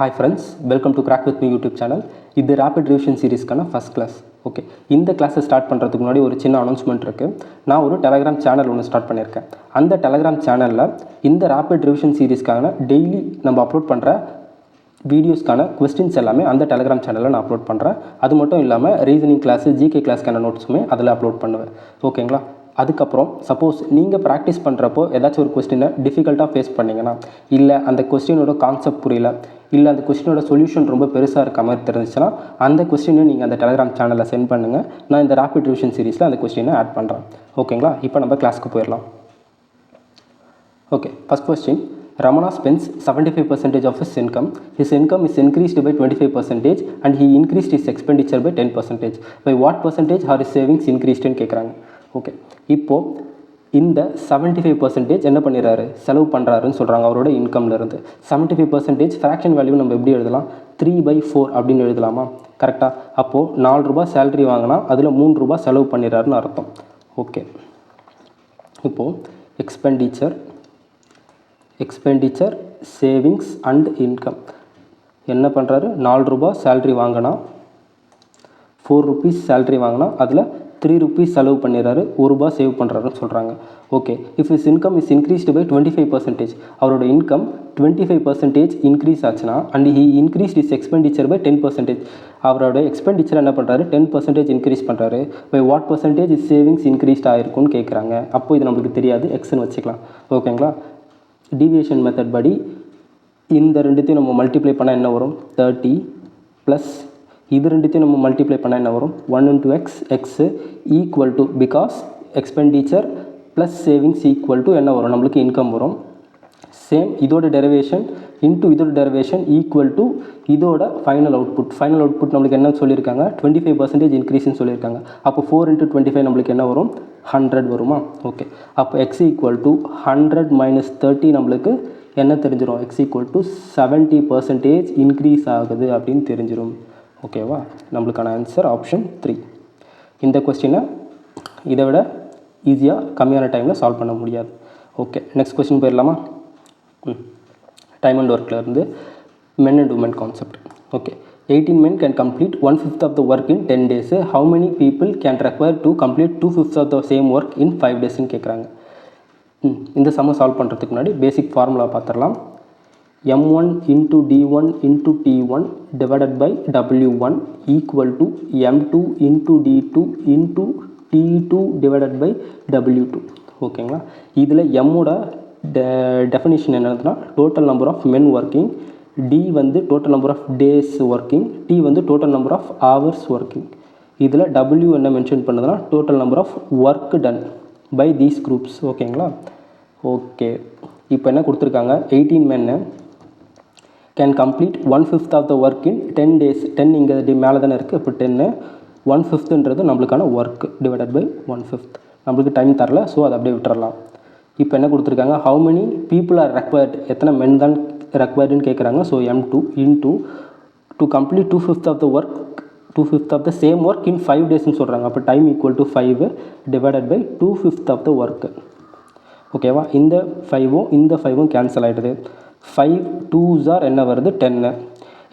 Hi friends, welcome to Crack With Me YouTube channel. இது Rapid Revision சீரிஸ்க்கான first class. Okay, இந்த கிளாஸை start பண்ணுறதுக்கு முன்னாடி ஒரு சின்ன அனௌன்ஸ்மெண்ட் இருக்குது. நான் ஒரு டெலகிராம் சேனல் ஒன்று ஸ்டார்ட் பண்ணியிருக்கேன். அந்த டெலகிராம் சேனலில் இந்த Rapid Revision சீரிஸ்க்கான டெய்லி நம்ம அப்லோட் பண்ணுற வீடியோஸ்க்கான கொஸ்டின்ஸ் எல்லாமே அந்த டெலகிராம் சேனலில் நான் அப்லோட் பண்ணுறேன். அது மட்டும் இல்லாமல் ரீசனிங் கிளாஸு, ஜிகே கிளாஸ்க்கான நோட்ஸுமே அதில் அப்லோட் பண்ணுவேன். ஓகேங்களா? அதுக்கப்புறம் சப்போஸ் நீங்கள் ப்ராக்டிஸ் பண்ணுறப்போ ஏதாச்சும் ஒரு கொஸ்டினை டிஃபிகல்ட்டாக ஃபேஸ் பண்ணிங்கன்னா, இல்லை அந்த கொஸ்டினோட கான்செப்ட் புரியல, இல்லை அந்த கொஸ்டினோட சொல்யூஷன் ரொம்ப பெருசாக இருக்க மாதிரி தெரிஞ்சுச்சுன்னா அந்த கொஸ்டினை நீங்கள் அந்த டெலகிராம் சேனலில் சென்ட் பண்ணுங்கள். நான் இந்த ரேபிட் ரிவிஷன் சீரிஸில் அந்த கொஸ்டினை ஆட் பண்ணுறேன். ஓகேங்களா? இப்போ நம்ம கிளாஸ்க்கு போயிடலாம். Okay, first question. Ramana spends 75% of his income. His income is increased by 25% and he increased his expenditure by 10%. By what percentage are his savings increased ன்னு கேட்குறாங்க. ஓகே, இப்போது இந்த 75% என்ன பண்ணிடுறாரு, செலவு பண்ணுறாருன்னு சொல்கிறாங்க அவரோட இன்கம்லேருந்து. 75% ஃப்ராக்ஷன் வேல்யூ நம்ம எப்படி எழுதலாம், 3/4 அப்படின்னு எழுதலாமா? கரெக்டாக. அப்போது 4 ரூபா சேலரி வாங்கினா அதில் 3 ரூபா செலவு பண்ணிடுறாருன்னு அர்த்தம். ஓகே, இப்போது எக்ஸ்பெண்டிச்சர் சேவிங்ஸ் அண்ட் இன்கம் என்ன பண்ணுறாரு, 4 ரூபா சேல்ரி வாங்கினா 4 rupees சேல்ரி வாங்கினா அதில் 3 rupees செலவு பண்ணிடுறாரு, 1 ரூபா சேவ் பண்ணுறாருன்னு சொல்கிறாங்க. Okay, if is income is increased by 25%, அவரோட இன்கம் 25% இன்க்ரீஸ் ஆச்சுன்னா and he increased is expenditure by 10%, அவரோட எக்ஸ்பெண்டிச்சர் என்ன பண்ணுறாரு, 10% இன்க்ரீஸ் பண்ணுறாரு. By what percentage is savings increased ஆகிருக்குன்னு கேட்குறாங்க. அப்போது இது நம்மளுக்கு தெரியாது, எக்ஸ்ன்னு வச்சுக்கலாம். ஓகேங்களா? டீவியேஷன் மெத்தட் படி இந்த ரெண்டுத்தையும் நம்ம மல்டிப்ளை பண்ணால் என்ன வரும், 30 ப்ளஸ் இது ரெண்டுத்தையும் நம்ம மல்டிப்ளை பண்ணால் என்ன வரும், 1 into x, x equal to, because expenditure plus savings equal to என்ன வரும், நம்மளுக்கு இன்கம் வரும். சேம் இதோட டெரிவேஷன் இன்ட்டு இதோட டெரிவேஷன் ஈக்குவல் டு இதோட ஃபைனல் அவுட்புட் நம்மளுக்கு என்ன சொல்லியிருக்காங்க, 25% இன்க்ரீஸ்ன்னு சொல்லியிருக்காங்க. அப்போ 4 into 25 நம்மளுக்கு என்ன வரும், 100 வருமா? ஓகே, அப்போ எக்ஸ் ஈக்குவல் டு 100 மைனஸ் 30 நம்மளுக்கு என்ன தெரிஞ்சிடும், எக்ஸ் ஈக்குவல் டு 70% இன்க்ரீஸ் ஆகுது அப்படின்னு தெரிஞ்சிடும். ஓகேவா? நம்மளுக்கான ஆன்சர் ஆப்ஷன் 3. இந்த கொஸ்டினை இதை விட ஈஸியாக கம்மியான டைமில் சால்வ் பண்ண முடியாது. ஓகே, நெக்ஸ்ட் கொஸ்டின் போயிடலாமா? டைம் அண்ட் ஒர்க்கில் இருந்து men and women concept. Okay, 18 men can complete 1/5 of the work in 10 days. How many people can require to complete 2/5 of the same work in 5 days ன்னு கேட்குறாங்க. இந்த சம்மை solve பண்ணுறதுக்கு முன்னாடி பேசிக் formula பார்த்துடலாம். m1 into d1 into t1 divided by w1 equal to m2 into d2 into t2 divided by w2. ஓகேங்களா? இதில் எம்மோட டெஃபினிஷன் என்னதுன்னா, total number of men working, T வந்து total number of days working, T வந்து total number of hours working. இதில் W என்ன mention பண்ணுதுன்னா, total number of work done by these groups. ஓகேங்களா? ஓகே, இப்போ என்ன கொடுத்துருக்காங்க, 18 men can complete 1/5 of the work in 10 days. 10 இங்கே மேலே தானே இருக்குது. இப்போ 10 1/5ன்றது நம்மளுக்கான ஒர்க் டிவைடட் பை 1/5. நம்மளுக்கு டைம் தரல, ஸோ அதை அப்படியே விட்டுறலாம். இப்போ என்ன கொடுத்துருக்காங்க, how many people are required, எத்தனை மென் தான் ரெக்வயர்டுன்னு கேட்குறாங்க. So m2 into to complete 2/5 of the work, 2/5 of the same work in 5 daysன்னு சொல்கிறாங்க. அப்போ time equal to 5 divided by 2/5 of the work. ஓகேவா? இந்த 5ம் இந்த 5ம் கேன்சல் ஆகிடுது. 5 2s ஆர் என்ன வருது, 10.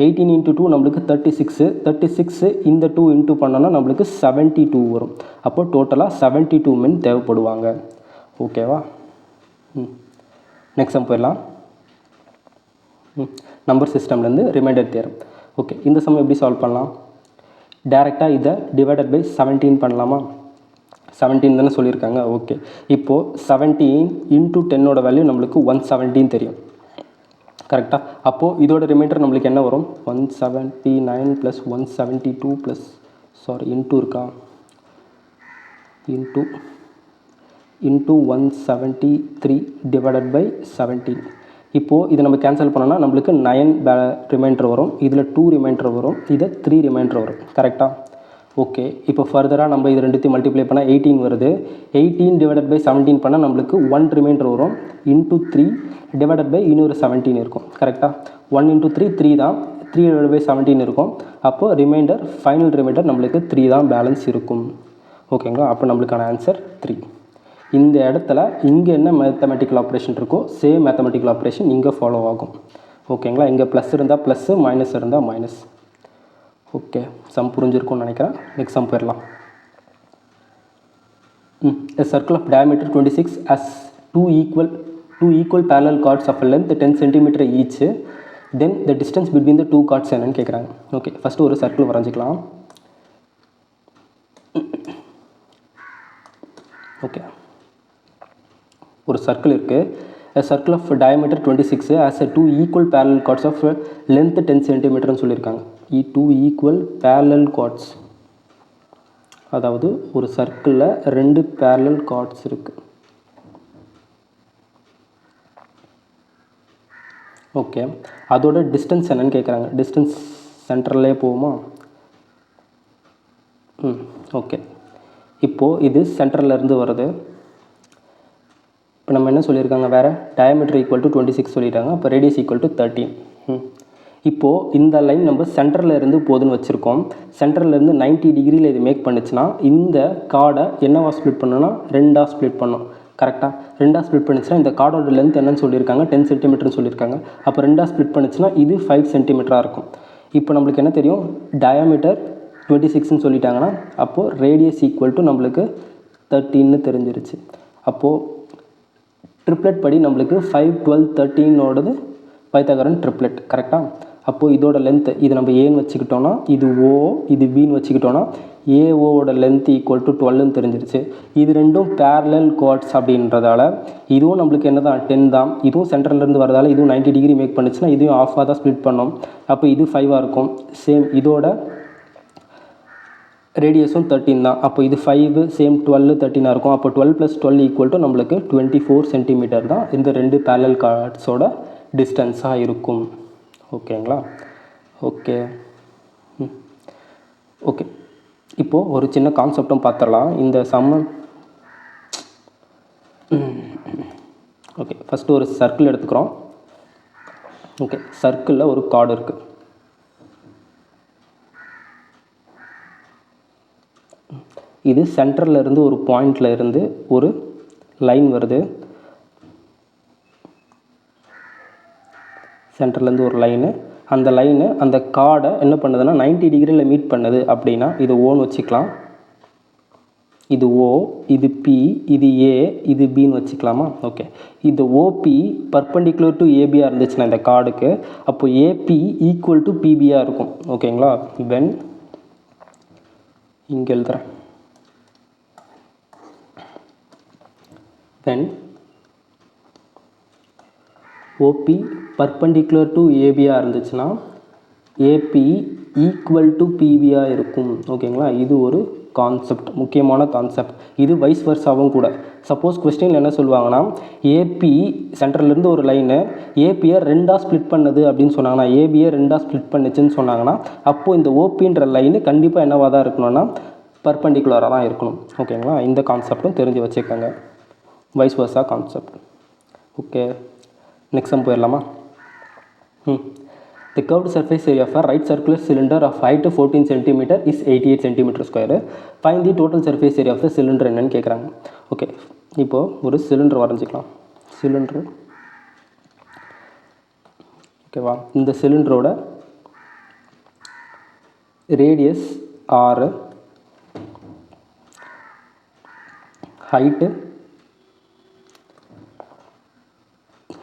18 into 2 நம்மளுக்கு 36 இந்த 2 இன்ட்டு பண்ணோன்னா நம்மளுக்கு 72 வரும். அப்போ டோட்டலாக 72 men தேவைப்படுவாங்க. ஓகேவா? நெக்ஸ்ட் சம் போயிடலாம். நம்பர் சிஸ்டம்லேருந்து ரிமைண்டர் தியரம். ஓகே, இந்த சம் எப்படி சால்வ் பண்ணலாம், டேரெக்டாக இதை டிவைடட் பை 17 பண்ணலாமா? 17 தானே சொல்லியிருக்காங்க. ஓகே, இப்போது 17 இன்ட்டு 10ஓட வேல்யூ நம்மளுக்கு 117 தெரியும். கரெக்டாக? அப்போது இதோட ரிமைண்டர் நம்மளுக்கு என்ன வரும், 179 ப்ளஸ் 172 ப்ளஸ் இன்ட்டு இருக்கா, இன்ட்டு 173 டிவைடட் பை 17. இப்போது இதை நம்ம கேன்சல் பண்ணோன்னா நம்மளுக்கு 9 ரிமைண்டர் வரும், இதில் 2 ரிமைண்டர் வரும், இதை 3 ரிமைண்டர் வரும். கரெக்டாக? ஓகே, இப்போ ஃபர்தராக நம்ம இது ரெண்டுத்தையும் மல்டிப்ளை பண்ணால் 18 வருது. 18 டிவைடட் பை 17 பண்ணால் நம்மளுக்கு 1 ரிமைண்டர் வரும், இன்ட்டு 3 டிவைடட் பை இன்னொரு 17 இருக்கும். கரெக்டாக? 1 into 3 3 தான், 3 டிவைட் பை 17 இருக்கும். அப்போது ரிமைண்டர், ஃபைனல் ரிமைண்டர் நம்மளுக்கு 3 தான் பேலன்ஸ் இருக்கும். ஓகேங்களா? அப்போ நம்மளுக்கான ஆன்சர் 3. இந்த இடத்துல இங்கே என்ன மேத்தமெட்டிக்கல் ஆப்ரேஷன் இருக்கோ சேம் மேத்தமெட்டிக்கல் ஆப்ரேஷன் இங்கே ஃபாலோ ஆகும். ஓகேங்களா. இங்கே ப்ளஸ் இருந்தால் ப்ளஸ்ஸு, மைனஸ் இருந்தால் மைனஸ். ஓகே, சம் புரிஞ்சிருக்கும்னு நினைக்கிறேன். நெக்ஸ்ட் சம் போயிடலாம். A circle of diameter 26 has two equal parallel chords of a length 10 cm each. Then the distance between the two chords என்னன்னு கேட்குறாங்க. ஓகே, ஃபஸ்ட்டு ஒரு circle வரைஞ்சிக்கலாம். Okay, ஒரு circle இருக்குது. A circle of diameter 26 has a two equal parallel chords of length 10 cm சொல்லியிருக்காங்க. two equal parallel chords, அதாவது ஒரு சர்க்கிளில் 2 parallel cards இருக்குது. ஓகே, அதோட டிஸ்டன்ஸ் என்னன்னு கேட்குறாங்க. டிஸ்டன்ஸ் சென்டர்லேயே போகுமா? ஓகே, இப்போது இது சென்டர்லேருந்து வருது. இப்போ நம்ம என்ன சொல்லியிருக்காங்க, வேறு டயாமீட்டர் ஈக்குவல் டு 26 சொல்லியிருக்காங்க. அப்போ ரேடியஸ் ஈக்குவல் டு 13. இப்போது இந்த லைன் நம்ம சென்டரில் இருந்து போதுன்னு வச்சுருக்கோம். சென்டர்லேருந்து 90 டிகிரியில் இது மேக் பண்ணுச்சுன்னா இந்த கார்டை என்னவா ஸ்ப்ளிட் பண்ணணும்னா 2ஆக ஸ்ப்ளிட் பண்ணணும். கரெக்டாக 2ஆக ஸ்ப்ளிட் பண்ணிச்சுன்னா இந்த கார்டோட லென்த் என்னன்னு சொல்லியிருக்காங்க, 10 சென்டிமீட்டர்னு சொல்லியிருக்காங்க. அப்போ 2ஆக ஸ்ப்ளிட் பண்ணிச்சுன்னா இது 5 சென்டிமீட்டராக இருக்கும். இப்போ நம்மளுக்கு என்ன தெரியும், டயாமீட்டர் 26ன்னு சொல்லிட்டாங்கன்னா அப்போது ரேடியஸ் ஈக்குவல் டு நம்மளுக்கு 13ன்னு தெரிஞ்சிருச்சு. அப்போது ட்ரிப்ளெட் படி நம்மளுக்கு 5, 12, 13ஓடது பைத்தாகரன் ட்ரிப்ளெட். கரெக்டாக. அப்போது இதோட லென்த்து இது நம்ம ஏன்னு வச்சுக்கிட்டோன்னா, இது ஓ, இது பின்னு வச்சுக்கிட்டோன்னா ஏஓவோட லென்த் ஈக்குவல் டு 12ன்னு தெரிஞ்சிருச்சு. இது ரெண்டும் பேரலல் கார்ட்ஸ் அப்படின்றதால இதுவும் நம்மளுக்கு என்ன தான் 10 தான். இதுவும் சென்டர்லேருந்து வரதால இதுவும் 90 டிகிரி மேக் பண்ணுச்சுன்னா இதையும் ஆஃபாக தான் ஸ்ப்ளிட் பண்ணோம். அப்போ இது 5ஆக இருக்கும். சேம் இதோட ரேடியஸும் 13 தான். அப்போ இது 5 சேம் 12, 13 இருக்கும். அப்போ 12 + 12 ஈக்குவல் டு நம்மளுக்கு 24 சென்டிமீட்டர் தான் இந்த 2 பேரலல் கார்ட்ஸோட டிஸ்டன்ஸாக இருக்கும். ஓகேங்களா. ஓகே ஓகே, இப்போது ஒரு சின்ன கான்செப்டும் பார்த்துடலாம் இந்த சம்ம. ஓகே, ஃபஸ்ட்டு ஒரு சர்க்கிள் எடுத்துக்கிறோம். ஓகே, சர்க்கிளில் ஒரு கார்டு இருக்குது. இது சென்டரில் இருந்து ஒரு பாயிண்டில் இருந்து ஒரு லைன் வருது. சென்டர்லேருந்து ஒரு லைனு, அந்த லைனு அந்த கார்டை என்ன பண்ணுதுன்னா 90 டிகிரியில் மீட் பண்ணுது அப்படின்னா இது ஓன்னு வச்சுக்கலாம். இது ஓ, இது பி, இது ஏ, இது பின்னு வச்சுக்கலாமா? ஓகே, இது ஓபி பர்பண்டிகுலர் டு ஏபியாக இருந்துச்சுன்னா இந்த கார்டுக்கு அப்போ ஏபி ஈக்குவல் டு பிபியாக இருக்கும். ஓகேங்களா. வென் இங்கே எழுதுகிறேன். வென் ஓபி பர்பண்டிகுலர் டு ஏபியாக இருந்துச்சுன்னா ஏபி ஈக்குவல் டு பிபியாக இருக்கும். ஓகேங்களா. இது ஒரு கான்செப்ட், முக்கியமான கான்செப்ட். இது வைஸ் வர்சாவும் கூட. சப்போஸ் கொஸ்டினில் என்ன சொல்லுவாங்கன்னா ஏபி சென்டர்லேருந்து ஒரு லைனு ஏபியை 2ஆக ஸ்ப்ளிட் பண்ணுது அப்படின்னு சொன்னாங்கன்னா, ஏபியை 2ஆக ஸ்ப்ளிட் பண்ணுச்சுன்னு சொன்னாங்கன்னா அப்போது இந்த ஓபின்ற லைனு கண்டிப்பாக என்னவாக தான் இருக்கணும்னா பர்பண்டிகுலராக தான் இருக்கணும். ஓகேங்களா. இந்த கான்செப்டும் தெரிஞ்சு வச்சுக்கோங்க, vice versa concept. Okay, next sum போயிடலாமா? The curved surface area of a right circular cylinder of height 14 cm is 88 cm square. Find the total surface area of the cylinder என்னன்னு கேட்குறாங்க. ஓகே, இப்போது ஒரு சிலிண்டர் வரைஞ்சிக்கலாம். சிலிண்டரு ஓகேவா. இந்த சிலிண்டரோட radius 6, height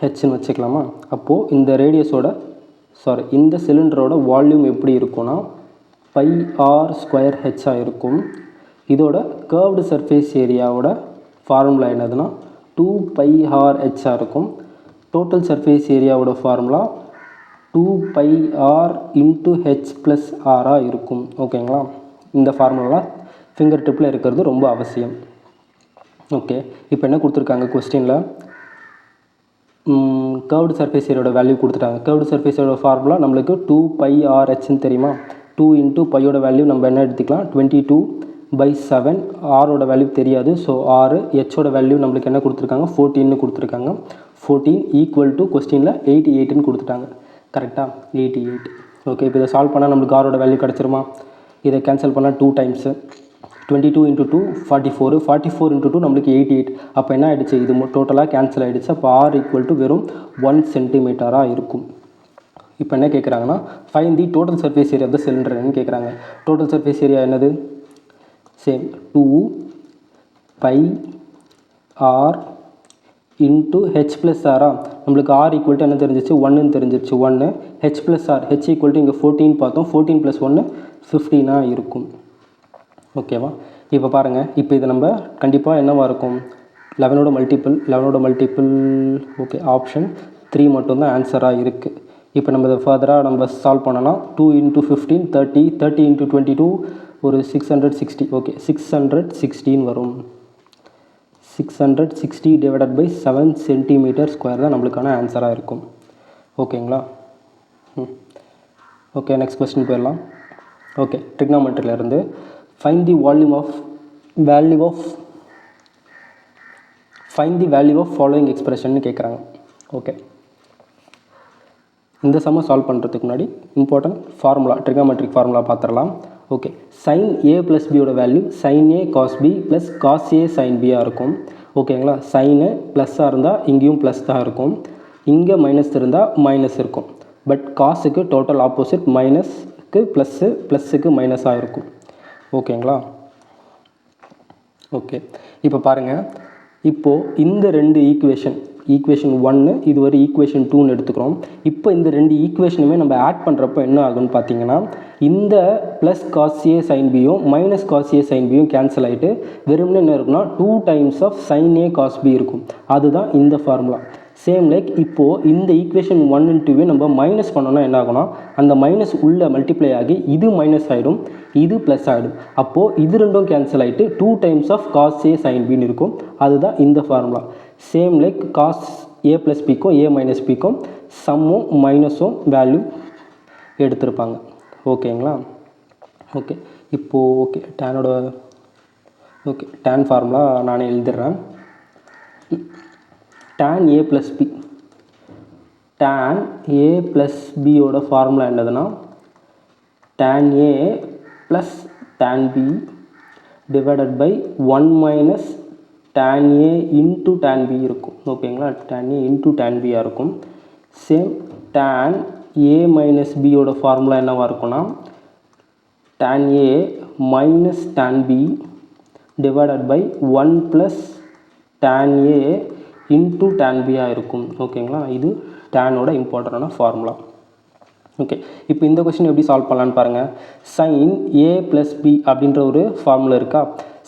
ஹெச்ன்னு வச்சுக்கலாமா? அப்போது இந்த ரேடியஸோட இந்த சிலிண்டரோட வால்யூம் எப்படி இருக்கும்னா πr² ஹெச்சாக இருக்கும். இதோட கர்வ்டு சர்ஃபேஸ் ஏரியாவோட ஃபார்முலா என்னதுன்னா 2πr/ஹெச்சாக இருக்கும். டோட்டல் சர்ஃபேஸ் ஏரியாவோட ஃபார்முலா 2πr × h + r இருக்கும். ஓகேங்களா. இந்த ஃபார்முலா ஃபிங்கர் டிப்பில் இருக்கிறது ரொம்ப அவசியம். ஓகே, இப்போ என்ன கொடுத்துருக்காங்க கொஸ்டினில், கர்வ்டு சர்ஃபேஸ் ஏரியாவோட வேல்யூ கொடுத்துட்டாங்க. கர்வ்டு சர்ஃபேஸ் ஏரியாவோட ஃபார்முலா நம்மளுக்கு 2πr/hன்னு தெரியுமா? 2 × πயோட வேல்யூ நம்ம என்ன எடுத்துக்கலாம் 22/7. ஆரோட வேல்யூ தெரியாது. ஸோ 6, ஹெச்சோட வேல்யூ நம்மளுக்கு என்ன கொடுத்துருக்காங்க 14ன்னு கொடுத்துருக்காங்க. 14 ஈக்குவல் டு கொஸ்டினில் 88ன்னு கொடுத்துட்டாங்க. கரெக்டாக 88. ஓகே, இப்போ இதை சால்வ் பண்ணால் நம்மளுக்கு ஆரோட வேல்யூ கிடச்சிருமா? இதை கேன்சல் பண்ணால் 2 டைம்ஸு 22 × 2 44, 44 × 2 நம்மளுக்கு 88. அப்போ என்ன ஆகிடுச்சு, இது டோட்டலாக கேன்சல் ஆகிடுச்சு. அப்போ r ஈக்குவல் டு வெறும் 1 சென்டிமீட்டராக இருக்கும். இப்போ என்ன கேட்குறாங்கன்னா find the total surface area of the சிலிண்டர்னு கேட்குறாங்க. டோட்டல் சர்ஃபேஸ் ஏரியா என்னது? Same 2 pi r into h plus ஆரா. நம்மளுக்கு ஆர் ஈக்குவல் என்ன தெரிஞ்சிச்சு? 1ன்னு தெரிஞ்சிச்சு. 1 h plus r, h equal இங்கே 14 பார்த்தோம். 14 + 1 15 இருக்கும். ஓகேவா? இப்போ பாருங்கள், இப்போ இது நம்ம கண்டிப்பாக என்னவாக இருக்கும்? 11ஓட மல்டிபிள். ஓகே, ஆப்ஷன் 3 மட்டும்தான் ஆன்சராக இருக்குது. இப்போ நம்ம இதை ஃபர்தராக நம்ம சால்வ் பண்ணோன்னா 2 × 15 30, 30 × 22 ஒரு 660. ஓகே, 616 வரும். 660 / 7 cm² தான் நம்மளுக்கான ஆன்சராக இருக்கும். ஓகேங்களா? ஓகே, நெக்ஸ்ட் கொஸ்டின் போயிடலாம். ஓகே, ட்ரிக்னாமெட்ரியிலேருந்து find the value of following expression கேட்குறாங்க. ஓகே, இந்த சம்மை சால்வ் பண்ணுறதுக்கு முன்னாடி இம்பார்ட்டன்ட் ஃபார்முலா, ட்ரிக்னாமெட்ரிக் ஃபார்முலா பார்த்துடலாம். Okay, sin a + b value sin a cos b + cos a sin b இருக்கும். ஓகேங்களா? சைனு ப்ளஸ்ஸாக இருந்தால் இங்கேயும் ப்ளஸ் தான் இருக்கும், இங்கே மைனஸ் இருந்தால் மைனஸ் இருக்கும். பட் காசுக்கு டோட்டல் ஆப்போசிட், மைனஸ்க்கு ப்ளஸ்ஸு, ப்ளஸ்ஸுக்கு மைனஸாக இருக்கும். ஓகேங்களா? ஓகே, இப்போ பாருங்கள், இப்போது இந்த ரெண்டு ஈக்குவேஷன் 1 இது ஒரு ஈக்குவேஷன் 2ன்னு எடுத்துக்கிறோம். இப்போ இந்த ரெண்டு ஈக்குவேஷனுமே நம்ம ஆட் பண்ணுறப்போ என்ன ஆகுன்னு பார்த்தீங்கன்னா, இந்த ப்ளஸ் cos a sin bயும் மைனஸ் cos a sin bயும் கேன்சல் ஆகிட்டு வெறும்னு என்ன இருக்குன்னா 2 times of sin a cos b இருக்கும். அதுதான் இந்த ஃபார்முலா. சேம் லைக் இப்போது இந்த ஈக்குவேஷன் 1 and 2 நம்ம மைனஸ் பண்ணோன்னா என்ன ஆகும்னா, அந்த மைனஸ் உள்ளே மல்டிப்ளை ஆகி இது மைனஸ் ஆகிடும், இது ப்ளஸ் ஆகிடும். அப்போது இது ரெண்டும் கேன்சல் ஆகிட்டு 2 times of cos a sin bன்னு இருக்கும். அதுதான் இந்த formula. Same like cos a + bக்கும் a - bக்கும் சம்மும் மைனஸும் வேல்யூ எடுத்திருப்பாங்க. ஓகேங்களா? ஓகே, இப்போது ஓகே tan ஃபார்முலா நானே எழுதிடுறேன். tan a + b, tan a + bயோட ஃபார்முலா என்னதுன்னா tan a + tan b / 1 - tan a × tan b இருக்கும். ஓகேங்களா? tan a × tan b இருக்கும். சேம் tan a - bயோட ஃபார்முலா என்னவாக இருக்கும்னா tan a - tan b / 1 + tan a × tan b இருக்கும். ஓகேங்களா? இது டேனோட இம்பார்ட்டண்டான ஃபார்முலா. ஓகே, இப்போ இந்த கொஸ்டின் எப்படி சால்வ் பண்ணலான்னு பாருங்கள். sin a + b அப்படின்ற ஒரு ஃபார்முலா இருக்கா?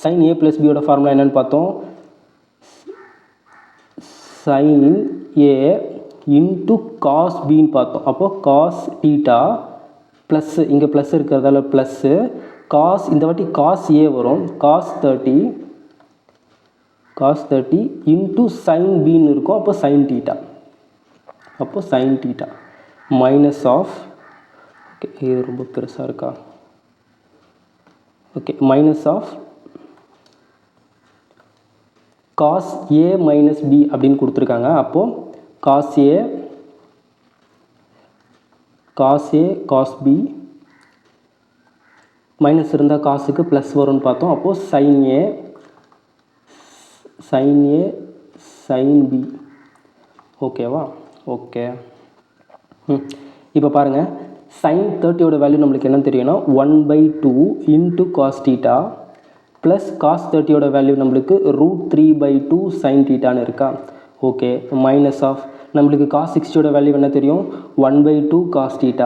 sin a + bயோட ஃபார்முலா என்னென்னு பார்த்தோம். sin a × cos bன்னு பார்த்தோம். அப்போது cos θ ப்ளஸ்ஸு, இங்கே ப்ளஸ் இருக்கிறதால ப்ளஸ்ஸு cos, இந்த வாட்டி cos a வரும், cos 30 × sin bன்னு இருக்கும். அப்போ sin θ மைனஸ் ஆஃப், ஓகே இது ரொம்ப பெருசாக இருக்கா? Okay, minus of cos a - b அப்படின்னு கொடுத்துருக்காங்க. அப்போது cos a cos b minus இருந்தால் காசுக்கு ப்ளஸ் வரும்னு பார்த்தோம். அப்போது sin a sin b. ஓகேவா? ஓகே, இப்போ பாருங்கள், sin 30யோட வேல்யூ நம்மளுக்கு என்னன்னு தெரியும்னா 1/2 × cos θ ப்ளஸ் cos 30யோட வேல்யூ நம்மளுக்கு √3/2 sin θன்னு இருக்கா? ஓகே, மைனஸ் ஆஃப் நம்மளுக்கு cos 60யோட வேல்யூ என்ன தெரியும்? 1/2 cos θ,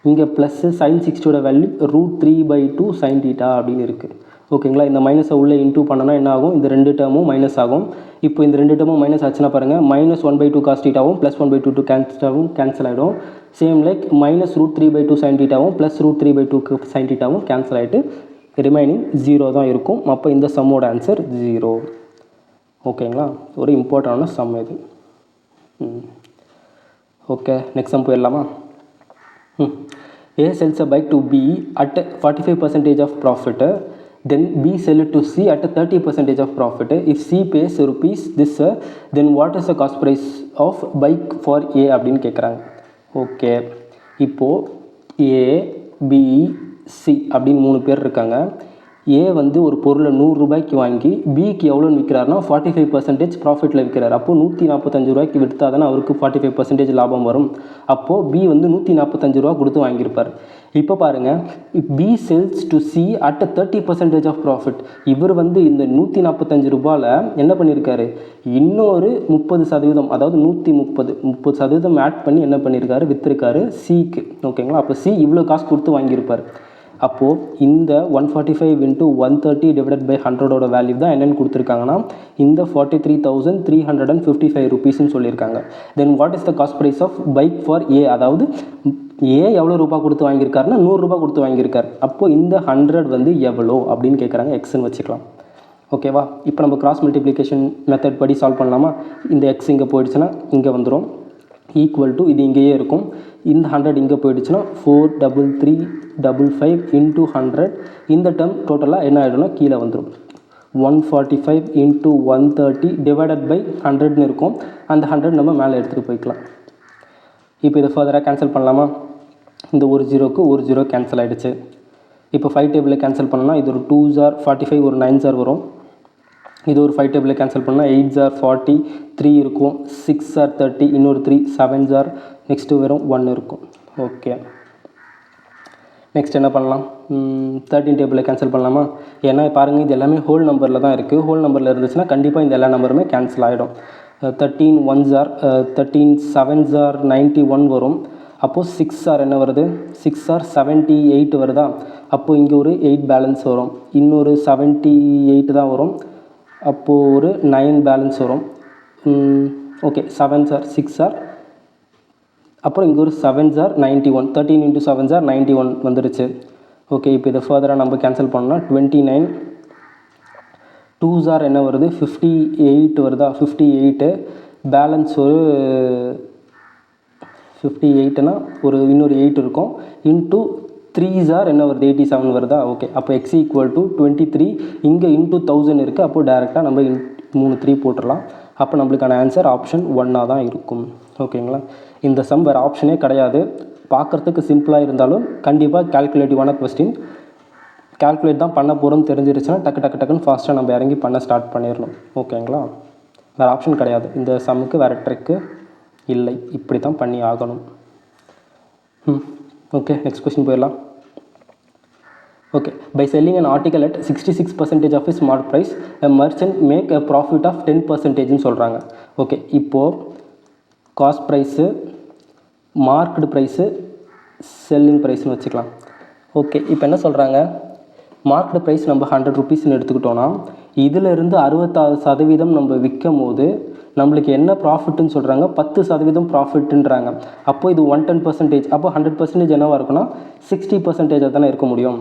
இங்கே ப்ளஸ்ஸு sin 60யோட வேல்யூ √3/2 sin θ அப்படின்னு இருக்குது. ஓகேங்களா? இந்த மைனஸை உள்ளே இன்டூ பண்ணனா என்ன ஆகும்? இந்த ரெண்டு டேர்மும் மைனஸ் ஆகும். இப்போ இந்த ரெண்டு டேர்மும் மைனஸ் ஆச்சுன்னா பாருங்கள், -1/2 cos θவும் +1/2 கேன்சல் ஆகிடும். சேம் லைக் -√3/2 sin θவும் +√3/2 sin θவும் கேன்சல் ஆகிட்டு ரிமைனிங் 0 தான் இருக்கும். அப்போ இந்த சம்மோட ஆன்சர் 0. ஓகேங்களா? ஒரு இம்பார்ட்டண்டான சம் இது. ஓகே, நெக்ஸ்ட் சம் போயிடலாமா? A sells a bike to B at 45% of profit, then B sell it to C at 30% of profit. If C pays rupees this, then what is the cost price of bike for A அப்படின்னு கேட்குறாங்க. Okay, இப்போது A, B, C அப்படின்னு 3 பேர் இருக்காங்க. ஏ வந்து ஒரு பொருளை 100 ரூபாய்க்கு வாங்கி பிக்கு எவ்வளோன்னு விற்கிறாருன்னா 45% ப்ராஃபிட்டில் விற்கிறார். அப்போது 145 ரூபாய்க்கு விற்றா தானே அவருக்கு 45% லாபம் வரும். அப்போது பி வந்து 145 ரூபா கொடுத்து வாங்கியிருப்பார். இப்போ பாருங்கள், B sells to C at 30% of profit. இவர் வந்து இந்த 145 ரூபாயில் என்ன பண்ணியிருக்காரு, இன்னொரு 30%, அதாவது 30% ஆட் பண்ணி என்ன பண்ணியிருக்காரு, விற்றுருக்காரு சிக்கு. ஓகேங்களா? அப்போ சி இவ்வளோ காசு கொடுத்து வாங்கியிருப்பார். அப்போது இந்த 145 × 130 டிவைடட் பை 100ஓட வேல்யூ தான் என்னென்னு கொடுத்துருக்காங்கன்னா இந்த 43,355 ருபீஸ்ன்னு சொல்லியிருக்காங்க. Then what is the cost price of bike for A? அதாவது ஏ எவ்வளோ ரூபா கொடுத்து வாங்கியிருக்காருன்னா 100 ரூபா கொடுத்து வாங்கியிருக்கார். அப்போது இந்த 100 வந்து எவ்வளோ அப்படின்னு கேட்குறாங்க. எக்ஸ்ன்னு வச்சுக்கலாம். ஓகேவா? இப்போ நம்ம கிராஸ் மல்டிப்ளிகேஷன் மெத்தட் படி சால்வ் பண்ணலாமா? இந்த எக்ஸ் இங்கே போயிடுச்சுன்னா இங்கே வந்துடும். ஈக்குவல் டு இது இங்கேயே இருக்கும். இந்த 100 இங்கே போயிடுச்சுன்னா 43355 × 100. இந்த டேர்ம் டோட்டலாக என்ன ஆகிடும்னா கீழே வந்துடும். 145 × 130 டிவைடட் பை 100ன்னு இருக்கும். அந்த 100 நம்ம மேலே எடுத்துகிட்டு போய்க்கலாம். இப்போ இதை ஃபர்தராக கேன்சல் பண்ணலாமா? இந்த ஒரு ஜீரோக்கு ஒரு ஜீரோ கேன்சல் ஆகிடுச்சு. இப்போ 5 டேபிளில் கேன்சல் பண்ணலாம். இது ஒரு 2s are 45, ஒரு 9s are வரும். இது ஒரு 5 டேபிளில் கேன்சல் பண்ணால் 8s are 40, 3 இருக்கும். 6s are 30, இன்னொரு 3, 7s are, நெக்ஸ்ட்டு வெறும் 1 இருக்கும். ஓகே, நெக்ஸ்ட் என்ன பண்ணலாம்? 13 டேபிளில் கேன்சல் பண்ணலாமா? ஏன்னா பாருங்கள், இது எல்லாமே ஹோல் நம்பரில் தான் இருக்குது. ஹோல் நம்பரில் இருந்துச்சுன்னா கண்டிப்பாக இந்த எல்லா நம்பருமே கேன்சல் ஆகிடும். 13 1s are 13, 7s are 91 வரும். அப்போது 6s are என்ன வருது? 6s are 78 வருதா? அப்போது இங்கே ஒரு 8 பேலன்ஸ் வரும். இன்னொரு 78 தான் வரும். அப்போது ஒரு 9 பேலன்ஸ் வரும். Okay, 7s are 6s are, அப்புறம் இங்கே ஒரு 7s are 91. 13 × 7s are 91 வந்துடுச்சு. ஓகே, இப்போ இதை ஃபர்தராக நம்ம கேன்சல் பண்ணோம்னா 29. 2s are என்ன வருது? 58 வருதா? 58 பேலன்ஸ் ஒரு 58னா ஒரு இன்னொரு 8 இருக்கும். இன்ட்டு 3s are என்ன வருது? 87 வருதா? ஓகே, அப்போ x = 23. இங்கே இன்ட்டு 1000 இருக்குது. அப்போது டேரெக்டாக நம்ம 3 போட்டுடலாம். அப்போ நம்மளுக்கான ஆன்சர் ஆப்ஷன் 1ஆக தான் இருக்கும். ஓகேங்களா? இந்த சம் வேறு ஆப்ஷனே கிடையாது. பார்க்குறதுக்கு சிம்பிளாக இருந்தாலும் கண்டிப்பாக கால்குலேட்டிவான கொஸ்டின். கால்குலேட் தான் பண்ண போகிறோம்னு தெரிஞ்சிருச்சுன்னா டக்குன்னு ஃபாஸ்ட்டாக நம்ம இறங்கி பண்ண ஸ்டார்ட் பண்ணிடணும். ஓகேங்களா? வேறு ஆப்ஷன் கிடையாது. இந்த சம்முக்கு வேறு ட்ரிக்கு இல்லை. இப்படி தான் பண்ணி ஆகணும். ஓகே, நெக்ஸ்ட் கொஸ்டின் போயிடலாம். Okay, by selling an article at 66% of its market price, a merchant make a profit of 10%ன்னு சொல்கிறாங்க. ஓகே, இப்போது cost price, market price, selling ப்ரைஸ்னு வச்சுக்கலாம். ஓகே, இப்போ என்ன சொல்கிறாங்க? மார்க்கெட் ப்ரைஸ் நம்ம 100 ருபீஸ்ன்னு எடுத்துக்கிட்டோன்னா இதிலிருந்து 66% நம்ம விற்கும் போது நம்மளுக்கு என்ன ப்ராஃபிட்டுன்னு சொல்கிறாங்க? 10% ப்ராஃபிட்டுன்றாங்க. அப்போது இது 110%. அப்போ 100% என்னவாக இருக்குன்னா 60% தானே இருக்க முடியும்.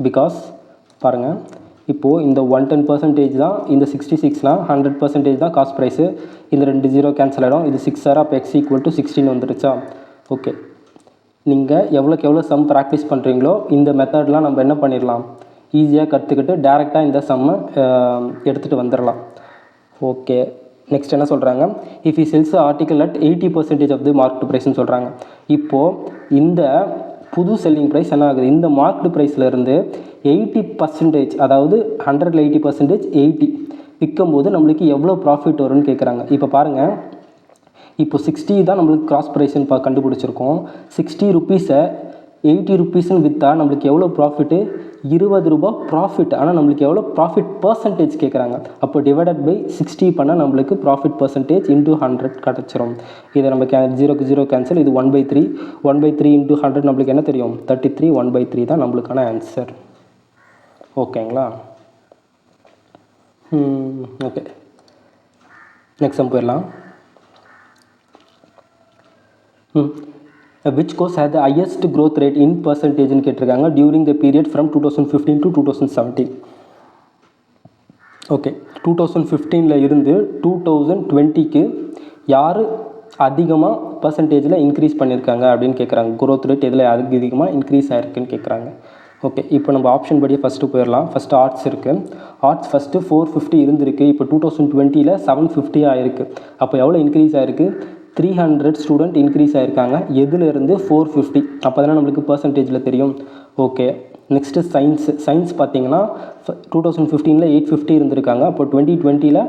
பிகாஸ் பாருங்கள், இப்போது இந்த 110% தான் இந்த 66னா 100% தான் காஸ்ட் ப்ரைஸு. இந்த 2 0 கேன்சல் ஆகிடும். இது 6 ஆர். அப்போ x = 16 வந்துடுச்சா? ஓகே, நீங்கள் எவ்வளோக்கு எவ்வளோ சம் ப்ராக்டிஸ் பண்ணுறீங்களோ இந்த மெத்தட்லாம் நம்ம என்ன பண்ணிடலாம், ஈஸியாக கற்றுக்கிட்டு டேரெக்டாக இந்த சம்மை எடுத்துகிட்டு வந்துடலாம். ஓகே, நெக்ஸ்ட் என்ன சொல்கிறாங்க? If he sells article at 80% of the market ப்ரைஸ்ன்னு சொல்கிறாங்க. இப்போது இந்த புது செல்லிங் ப்ரைஸ் என்ன ஆகுது? இந்த மார்க்கெட் ப்ரைஸ்லேருந்து 80%, அதாவது 100ல் 80%, 80 விற்கும்போது நம்மளுக்கு எவ்வளோ ப்ராஃபிட் வரும்னு கேட்குறாங்க. இப்போ பாருங்கள், இப்போ 60 தான் நம்மளுக்கு கிராஸ் ப்ரைஸ்ன்னு கண்டுபிடிச்சிருக்கோம். 60 ருபீஸை 80 ருபீஸ்ன்னு விற்றா நம்மளுக்கு எவ்வளோ ப்ராஃபிட்டு? 20 ரூபா ப்ராஃபிட். ஆனால் நம்மளுக்கு எவ்வளோ ப்ராஃபிட் பர்சன்டேஜ் கேட்குறாங்க. அப்போ டிவைடட் பை 60 பண்ணால் நம்மளுக்கு ப்ராஃபிட் பர்சன்டேஜ் × 100 கிடச்சிரும். இதை நம்ம 0க்கு 0 கேன்சல். இது 1/3. 1/3 × 100 நம்மளுக்கு என்ன தெரியும்? 33. 1/3 தான் நம்மளுக்கான ஆன்சர். ஓகேங்களா? ஓகே, நெக்ஸ்ட் சம் போயிடலாம். Which course had the highest growth rate in percentageன்னு கேட்டிருக்காங்க during the period from 2015 to 2017. ஓகே, 2015ல் இருந்து 2020க்கு யார் அதிகமாக பர்சன்டேஜில் இன்க்ரீஸ் பண்ணியிருக்காங்க அப்படின்னு கேட்குறாங்க. growth rate எதில் அதிகமாக இன்க்ரீஸ் ஆகிருக்குன்னு கேட்குறாங்க. ஓகே, இப்போ நம்ம ஆப்ஷன் படியே ஃபஸ்ட்டு போயிடலாம். ஃபஸ்ட்டு ஆர்ட்ஸ் இருக்குது. ஆர்ட்ஸ் ஃபஸ்ட்டு 450 இருந்திருக்கு. இப்போ 2020ல் 750 ஆகிருக்கு. அப்போ எவ்வளோ இன்க்ரீஸ் ஆகிருக்கு? 300 ஸ்டூடெண்ட் இன்க்ரீஸ் ஆகிருக்காங்க. எதுலேருந்து? 450. அப்போ தானே நம்மளுக்கு பர்சன்டேஜில் தெரியும். ஓகே, நெக்ஸ்ட்டு சயின்ஸ் பார்த்தீங்கன்னா 2015 850 இருந்திருக்காங்க. அப்போ 2020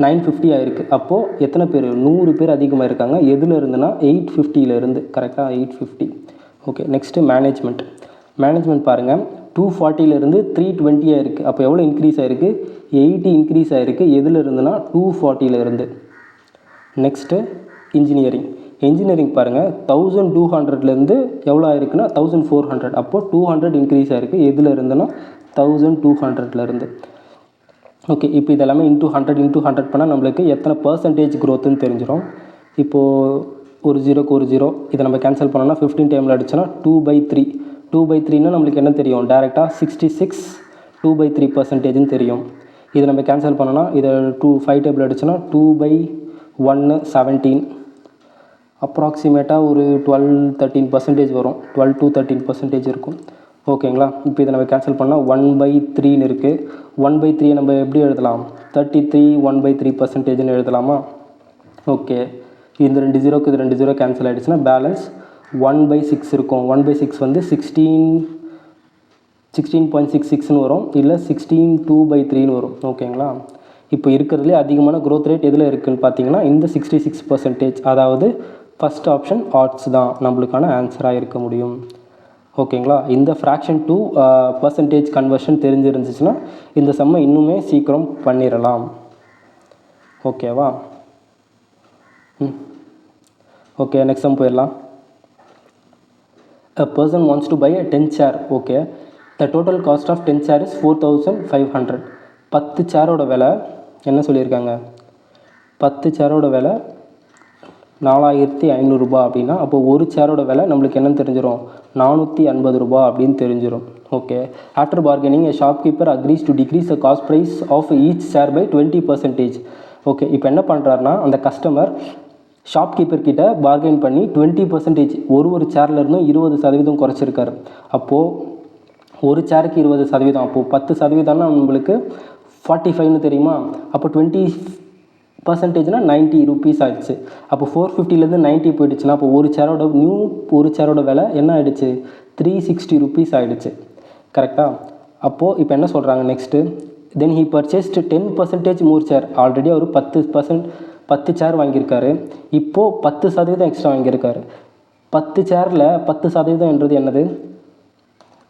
950 ஆயிருக்கு. அப்போது எத்தனை பேர்? 100 பேர் அதிகமாக இருக்காங்க. எதில் இருந்துன்னா 850 இருந்து. கரெக்டாக 850. ஓகே, நெக்ஸ்ட்டு மேனேஜ்மெண்ட் பாருங்கள், 240 இருந்து 320 ஆயிருக்கு. அப்போ எவ்வளோ இன்க்ரீஸ் ஆகிருக்கு? 80 இன்க்ரீஸ் ஆகிருக்கு. எதில் இருந்துன்னா 240 இருந்து. நெக்ஸ்ட்டு இன்ஜினியரிங் பாருங்கள், 1200லேருந்து எவ்வளோ ஆயிருக்குன்னா 1400. அப்போது 200 இன்க்ரீஸ் ஆகிருக்கு. எதில் இருந்துன்னா 1200லேருந்து. ஓகே, இப்போ இதெல்லாமே இன்ட்டு 100 பண்ணால் நம்மளுக்கு எத்தனை பர்சன்டேஜ் க்ரோத்துன்னு தெரிஞ்சிடும். இப்போது ஒரு ஜீரோக்கு ஒரு ஜீரோ, இதை நம்ம கேன்சல் பண்ணோன்னா 15 டைமில் அடிச்சோன்னா 2/3. 2/3ன்னா நம்மளுக்கு என்ன தெரியும்? டேரெக்டாக 66 2/3% தெரியும். இதை நம்ம கேன்சல் பண்ணோன்னா இதை 5 டேபிள் அடிச்சோன்னா 2/1 17. அப்ராக்சிமேட்டாக ஒரு 12-13% வரும். 12 to 13% இருக்கும். ஓகேங்களா? இப்போ இதை நம்ம கேன்சல் பண்ணால் 1/3ன்னு இருக்குது. 1/3 நம்ம எப்படி எழுதலாம்? 33 1/3%ன்னு எழுதலாமா? ஓகே, இந்த 2 ஜீரோக்கு இது 2 ஜீரோ கேன்சல் ஆகிடுச்சுன்னா பேலன்ஸ் 1/6 இருக்கும். 1/6 வந்து 16.66ன்னு வரும், இல்லை 16 2/3ன்னு வரும். ஓகேங்களா? இப்போ இருக்கிறதுலே அதிகமான க்ரோத் ரேட் எதில் இருக்குதுன்னு பார்த்தீங்கன்னா இந்த 66%. அதாவது ஃபஸ்ட் ஆப்ஷன் ஆர்ட்ஸ் தான் நம்மளுக்கான ஆன்சராக இருக்க முடியும். ஓகேங்களா? இந்த ஃப்ராக்ஷன் டு பர்சன்டேஜ் கன்வர்ஷன் தெரிஞ்சிருந்துச்சுன்னா இந்த சம்மை இன்னுமே சீக்கிரம் பண்ணிடலாம். ஓகேவா? ஓகே, நெக்ஸ்ட் சம் போயிடலாம். A person wants to buy a 10 chair. Okay, the total cost of 10 chair is 4500. 10 சேரோட விலை என்ன சொல்லியிருக்காங்க? 10 சேரோட விலை 4500 ரூபாய் அப்படின்னா அப்போ ஒரு சேரோட விலை நம்மளுக்கு என்ன தெரிஞ்சிடும்? 450 ரூபாய் அப்படின்னு தெரிஞ்சிடும். Okay, after bargaining a shopkeeper agrees to decrease the cost price of each chair by 20%. Okay, இப்போ என்ன பண்ணுறாருனா அந்த கஸ்டமர் ஷாப்கீப்பர் கிட்ட பார்கெயின் பண்ணி 20% ஒரு சேர்லேருந்தும் 20% குறைச்சிருக்காரு. அப்போது ஒரு சேருக்கு 20%, அப்போது 10%னா நம்மளுக்கு 45ன்னு தெரியுமா? அப்போ 20%னா 90 ரூபீஸ் ஆகிடுச்சு. அப்போ 450லேருந்து 90 போயிடுச்சுன்னா அப்போ ஒரு சேரோட விலை என்ன ஆகிடுச்சு? 360 ரூபீஸ் ஆகிடுச்சு. கரெக்டாக? அப்போது இப்போ என்ன சொல்கிறாங்க next? Then he purchased 10% more share. Already அவர் 10 சேர் வாங்கியிருக்காரு. இப்போது 10% எக்ஸ்ட்ரா வாங்கியிருக்காரு. 10 சேரில் 10% என்றது என்னது?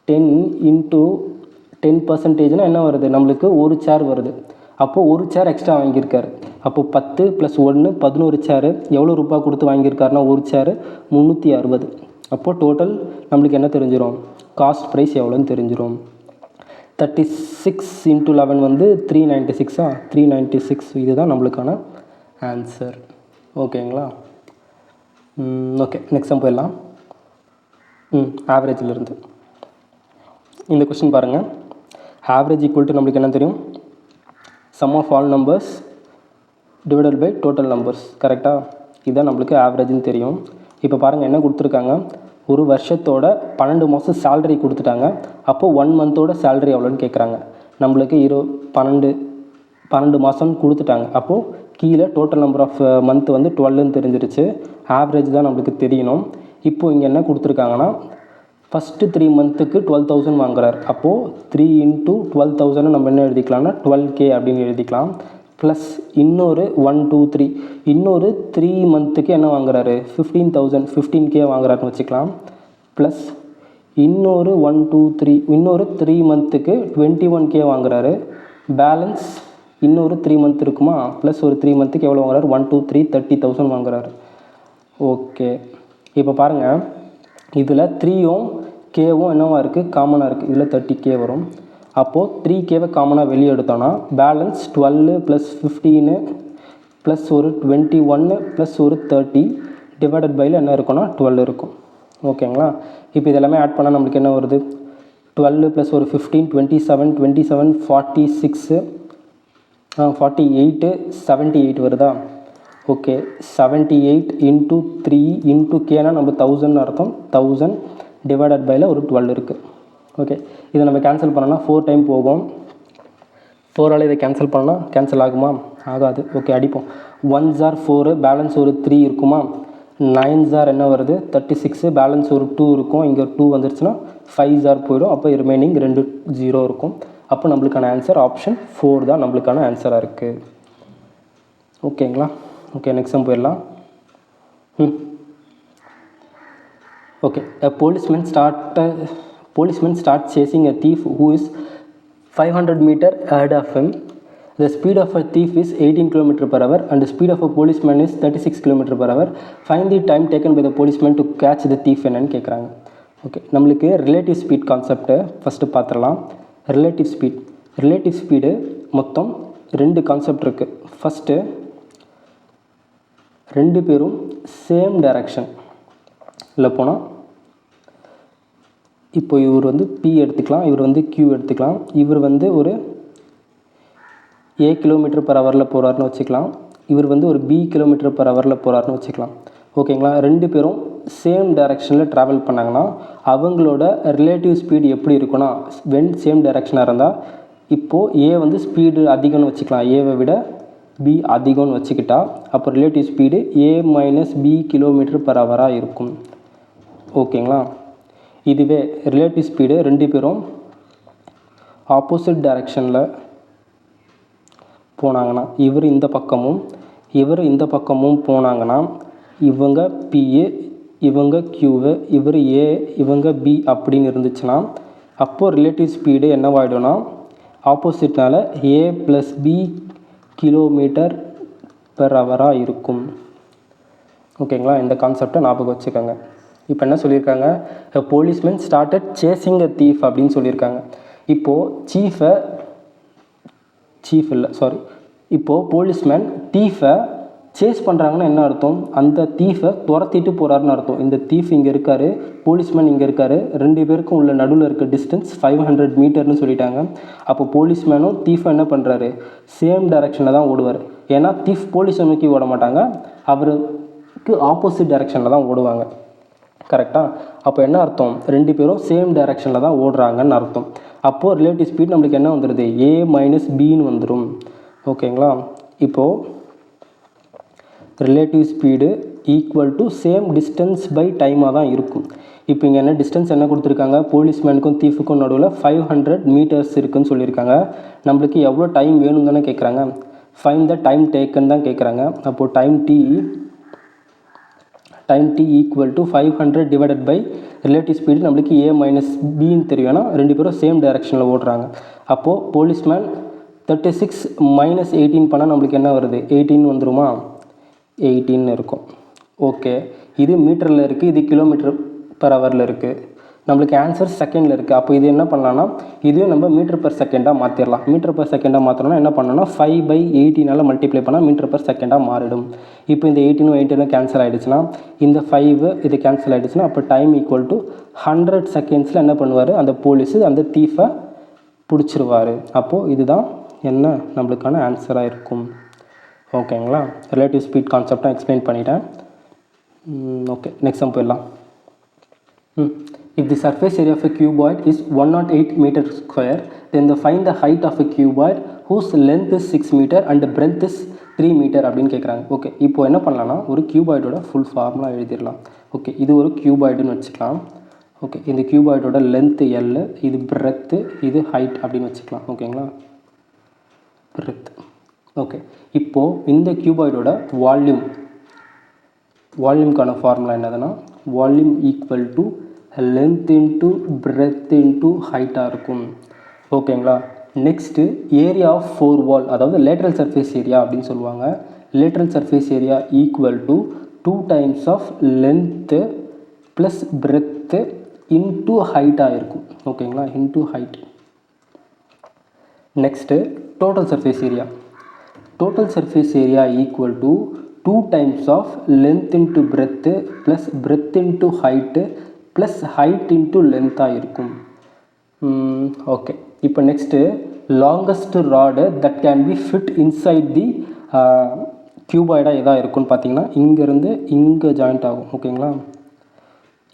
10 into 10%னா என்ன வருது? நம்மளுக்கு ஒரு சேர் வருது. அப்போது ஒரு சேர் எக்ஸ்ட்ரா வாங்கியிருக்காரு. அப்போது 10 + 1 11 சேரு. எவ்வளோ ரூபாய் கொடுத்து வாங்கியிருக்காருனா ஒரு சேரு 360. அப்போது டோட்டல் நம்மளுக்கு என்ன தெரிஞ்சிடும்? காஸ்ட் ப்ரைஸ் எவ்வளோன்னு தெரிஞ்சிடும். 36 × 11 வந்து 396. 396 இதுதான் நம்மளுக்கான ஆன்சர். ஓகேங்களா? ஓகே, நெக்ஸ்ட் சம் போயிடலாம். ஆவரேஜிலிருந்து இந்த கொஸ்டின் பாருங்கள். ஆவரேஜ் ஈக்குவல் டு நம்மளுக்கு என்ன தெரியும்? Sum of all numbers divided by total numbers. கரெக்டாக? இதுதான் நம்மளுக்கு ஆவரேஜ்னு தெரியும். இப்போ பாருங்கள் என்ன கொடுத்துருக்காங்க? ஒரு வருஷத்தோட 12 மாதம் சேலரி கொடுத்துட்டாங்க. அப்போது 1 மந்தோட சேலரி எவ்வளோன்னு கேட்குறாங்க. நம்மளுக்கு 12 மாதம் கொடுத்துட்டாங்க. அப்போது கீழே டோட்டல் நம்பர் ஆஃப் மந்த் வந்து 12ன்னு தெரிஞ்சிருச்சு. ஆவரேஜ் தான் நம்மளுக்கு தெரியணும். இப்போது இங்கே என்ன கொடுத்துருக்காங்கன்னா ஃபஸ்ட்டு 3 மந்த்துக்கு 12,000 வாங்குறாரு. அப்போது 3 × 12,000 நம்ம என்ன எழுதிக்கலாம்னா 12K அப்படின்னு எழுதிக்கலாம். ப்ளஸ் இன்னொரு 1 2 3 இன்னொரு 3 மந்த்துக்கு என்ன வாங்குறாரு? 15,000 15K வாங்குறாருன்னு வச்சுக்கலாம். ப்ளஸ் இன்னொரு 1 2 3 இன்னொரு 3 மந்த்துக்கு 21K வாங்குறாரு. பேலன்ஸ் இன்னொரு 3 மந்த் இருக்குமா? ப்ளஸ் ஒரு 3 மந்த்துக்கு எவ்வளோ வாங்குறாரு? 1 2 3 30,000 வாங்குறாரு. ஓகே, இப்போ பாருங்கள், இதில் 3யும் Kவும் என்னவா இருக்குது? காமனாக இருக்குது. இதில் 30K வரும். அப்போது 3Kவை காமனாக வெளியே எடுத்தோன்னா பேலன்ஸ் 12 + 15 ப்ளஸ் ஒரு 21 ப்ளஸ் ஒரு 30 டிவைடட் பையில் என்ன இருக்குன்னா 12 இருக்கும். ஓகேங்களா? இப்போ இதெல்லாமே ஆட் பண்ணால் நம்மளுக்கு என்ன வருது? 12 + ஒரு 15 27 27 46 48 78 வருதா? ஓகே, 78 × 3 × Kனா நம்ம 1000 அர்த்தம். 1000 டிவைடட் பையில் ஒரு 12 இருக்குது. ஓகே, இதை நம்ம கேன்சல் பண்ணோன்னா 4 டைம் போகும். 4ஆல் இதை கேன்சல் பண்ணால் கேன்சல் ஆகுமா? ஆகாது. ஓகே, அடிப்போம். 1s are 4, பேலன்ஸ் ஒரு 3 இருக்குமா? 9s are என்ன வருது? 36, பேலன்ஸ் ஒரு 2 இருக்கும். இங்கே 2 வந்துருச்சுன்னா 5 ஆர் போயிடும். அப்போ ரிமைனிங் 2 0 இருக்கும். அப்போ நம்மளுக்கான ஆன்சர் ஆப்ஷன் 4 தான் நம்மளுக்கான ஆன்சராக இருக்குது. ஓகேங்களா? ஓகே, நெக்ஸ்ட் சம் போயிடலாம். Okay, a policeman starts chasing a thief who is 500 meter ahead of him. The speed of a thief is 18 km per hour and the speed of a policeman is 36 km per hour. Find the time taken by the policeman to catch the thief என்னன்னு கேட்குறாங்க. Okay, நம்மளுக்கு relative speed கான்செப்டை first பார்த்துடலாம். Relative speed மொத்தம் 2 concept இருக்குது. First, 2 பேரும் same டைரக்ஷனில் போனால், இப்போ இவர் வந்து P எடுத்துக்கலாம், இவர் வந்து Q எடுத்துக்கலாம். இவர் வந்து ஒரு A கிலோமீட்டர் பர் ஹவரில் போகிறாருன்னு வச்சுக்கலாம், இவர் வந்து ஒரு B கிலோமீட்டர் பர் ஹவரில் போகிறாருன்னு வச்சுக்கலாம். ஓகேங்களா? 2 பேரும் சேம் டைரக்ஷனில் ட்ராவல் பண்ணாங்கன்னா அவங்களோட ரிலேட்டிவ் ஸ்பீடு எப்படி இருக்குன்னா, வென் சேம் டைரக்ஷனாக இருந்தால், இப்போது A வந்து ஸ்பீடு அதிகம்னு வச்சுக்கலாம், ஏவை விட B அதிகம்னு வச்சுக்கிட்டா, அப்போ relative speed A minus B kilometre per ஹவராக இருக்கும். ஓகேங்களா? இதுவே ரிலேட்டிவ் ஸ்பீடு 2 பேரும் ஆப்போசிட் டைரக்ஷனில் போனாங்கன்னா, இவர் இந்த பக்கமும் இவர் இந்த பக்கமும் போனாங்கன்னா, இவங்க P, இவங்க Q, இவர் A, இவங்க B அப்படின்னு இருந்துச்சுன்னா, அப்போது ரிலேட்டிவ் ஸ்பீடு என்னவாயிடும்னா ஆப்போசிட்னால் A plus B kilometre per ஹவராக இருக்கும். ஓகேங்களா? இந்த கான்செப்டை ஞாபகம் வச்சுக்கோங்க. இப்போ என்ன சொல்லியிருக்காங்க, policeman started chasing a thief அப்படின்னு சொல்லியிருக்காங்க. இப்போது இப்போது போலீஸ்மேன் தீஃபை சேஸ் பண்ணுறாங்கன்னா என்ன அர்த்தம், அந்த தீஃபை துரத்திட்டு போகிறாருன்னு அர்த்தம். இந்த தீஃப் இங்கே இருக்கார், போலீஸ்மேன் இங்கே இருக்கார், 2 பேருக்கும் உள்ள நடுவில் இருக்க டிஸ்டன்ஸ் 500 மீட்டர்னு சொல்லிட்டாங்க. அப்போ போலீஸ்மேனும் தீஃபை என்ன பண்ணுறாரு, சேம் டைரக்ஷனில் தான் ஓடுவார். ஏன்னா தீஃப் போலீஸை நோக்கி ஓட மாட்டாங்க, அவருக்கு ஆப்போசிட் டைரக்ஷனில் தான் ஓடுவாங்க. கரெக்டாக? அப்போ என்ன அர்த்தம், 2 பேரும் சேம் டைரக்ஷனில் தான் ஓடுறாங்கன்னு அர்த்தம். அப்போது ரிலேட்டிவ் ஸ்பீட் நம்மளுக்கு என்ன வந்துடுது, A மைனஸ் Bன்னு வந்துடும். ஓகேங்களா? இப்போது relative speed equal to same distance by டைமாக தான் இருக்கும். இப்போ இங்கே என்ன டிஸ்டன்ஸ் என்ன கொடுத்துருக்காங்க, போலீஸ்மேனுக்கும் தீஃபுக்கும் நடுவில் 500 மீட்டர்ஸ் இருக்குதுன்னு சொல்லியிருக்காங்க. நம்மளுக்கு எவ்வளோ டைம் வேணும் தானே கேட்குறாங்க, ஃபைன் த டைம் டேக்கன் தான் கேட்குறாங்க. அப்போது time t equal to 500 divided by relative speed நம்மளுக்கு A மைனஸ் Bன்னு தெரியும். ஏன்னா 2 பேரும் சேம் டைரக்ஷனில் ஓடுறாங்க. அப்போது போலீஸ்மேன் 36 மைனஸ் 18 பண்ணால் நம்மளுக்கு என்ன வருது, 18 வந்துருமா, 18 இருக்கும். ஓகே, இது மீட்டரில் இருக்குது, இது கிலோமீட்டர் பர் ஹவரில் இருக்குது. நம்மளுக்கு ஆன்சர் செகண்டில் இருக்குது. அப்போ இது என்ன பண்ணலான்னா, இதுவும் நம்ம மீட்டர் பர் செகண்டாக மாற்றிடலாம். மீட்டர் பர் செகண்டாக மாற்றணும்னா என்ன பண்ணணும்னா 5/18 மல்டிப்ளை பண்ணால் மீட்டர் பர் செகண்டாக மாறிடும். இப்போ இந்த 18 கேன்சல் ஆகிடுச்சுன்னா, இந்த 5 இது கேன்சல் ஆகிடுச்சுன்னா, அப்போ டைம் ஈக்குவல் டு 100 செகண்ட்ஸில் என்ன பண்ணுவார், அந்த போலீஸு அந்த தீஃபை பிடிச்சிருவார். அப்போது இதுதான் என்ன நம்மளுக்கான ஆன்சராக இருக்கும். ஓகேங்களா? ரிலேட்டிவ் ஸ்பீட் கான்செப்டாக எக்ஸ்பிளைன் பண்ணிட்டேன். ஓகே, நெக்ஸ்ட் சம் போயிடலாம். If the surface area of a cuboid is 108 meter square, then find the height of a cuboid whose length is 6 meter and breadth is 3 meter அப்படின்னு கேட்குறாங்க. Okay, இப்போ என்ன பண்ணலான்னா ஒரு கியூபாய்டோட full formula எழுதிடலாம். Okay, இது ஒரு கியூபாய்டுன்னு வச்சுக்கலாம். ஓகே, இந்த கியூபாய்டோட லென்த்து L, இது பிரெத்து, இது ஹைட் அப்படின்னு வச்சுக்கலாம். ஓகேங்களா? பிரெத். ஓகே, இப்போது இந்த கியூபாய்டோட வால்யூம்க்கான ஃபார்முலா என்னதுன்னா, volume equal to length into breadth into ஹைட்டாக இருக்கும். ஓகேங்களா? நெக்ஸ்ட்டு ஏரியா ஆஃப் 4 வால், அதாவது லேட்ரல் சர்ஃபேஸ் ஏரியா அப்படின்னு சொல்லுவாங்க. Lateral surface area equal to 2 times of length plus breadth into ஹைட்டாக இருக்கும். ஓகேங்களா? Into height. Next total surface area. Total surface area equal to 2 times of length into breadth plus breadth into height plus height into லென்த்தாக இருக்கும். Okay, இப்போ next longest rod that can be fit inside the கியூபாய்டாக எதாக இருக்குன்னு பார்த்தீங்கன்னா, இங்கேருந்து இங்கே joint ஆகும். ஓகேங்களா?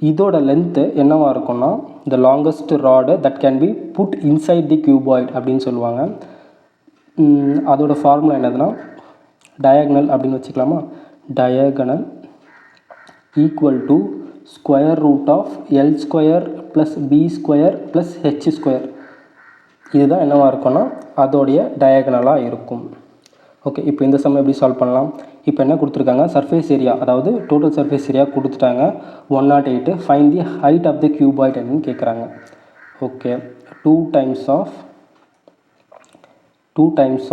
இதோட லென்த்து என்னவாக இருக்கும்னா, the longest rod that can be put inside the cuboid அப்படின்னு சொல்லுவாங்க. அதோட ஃபார்முலா என்னதுன்னா, டயகனல் அப்படின்னு வச்சுக்கலாமா, diagonal equal to square root of l square plus b square plus h square. இதுதான் என்னவாக இருக்கும்னா அதோடைய டயகனலாக இருக்கும். ஓகே, இப்போ இந்த சம் எப்படி சால்வ் பண்ணலாம்? இப்போ என்ன கொடுத்துருக்காங்க, சர்ஃபேஸ் ஏரியா, அதாவது டோட்டல் சர்ஃபேஸ் ஏரியா கொடுத்துட்டாங்க 108. Find the height of the cuboid அப்படின்னு கேட்குறாங்க. Okay, 2 times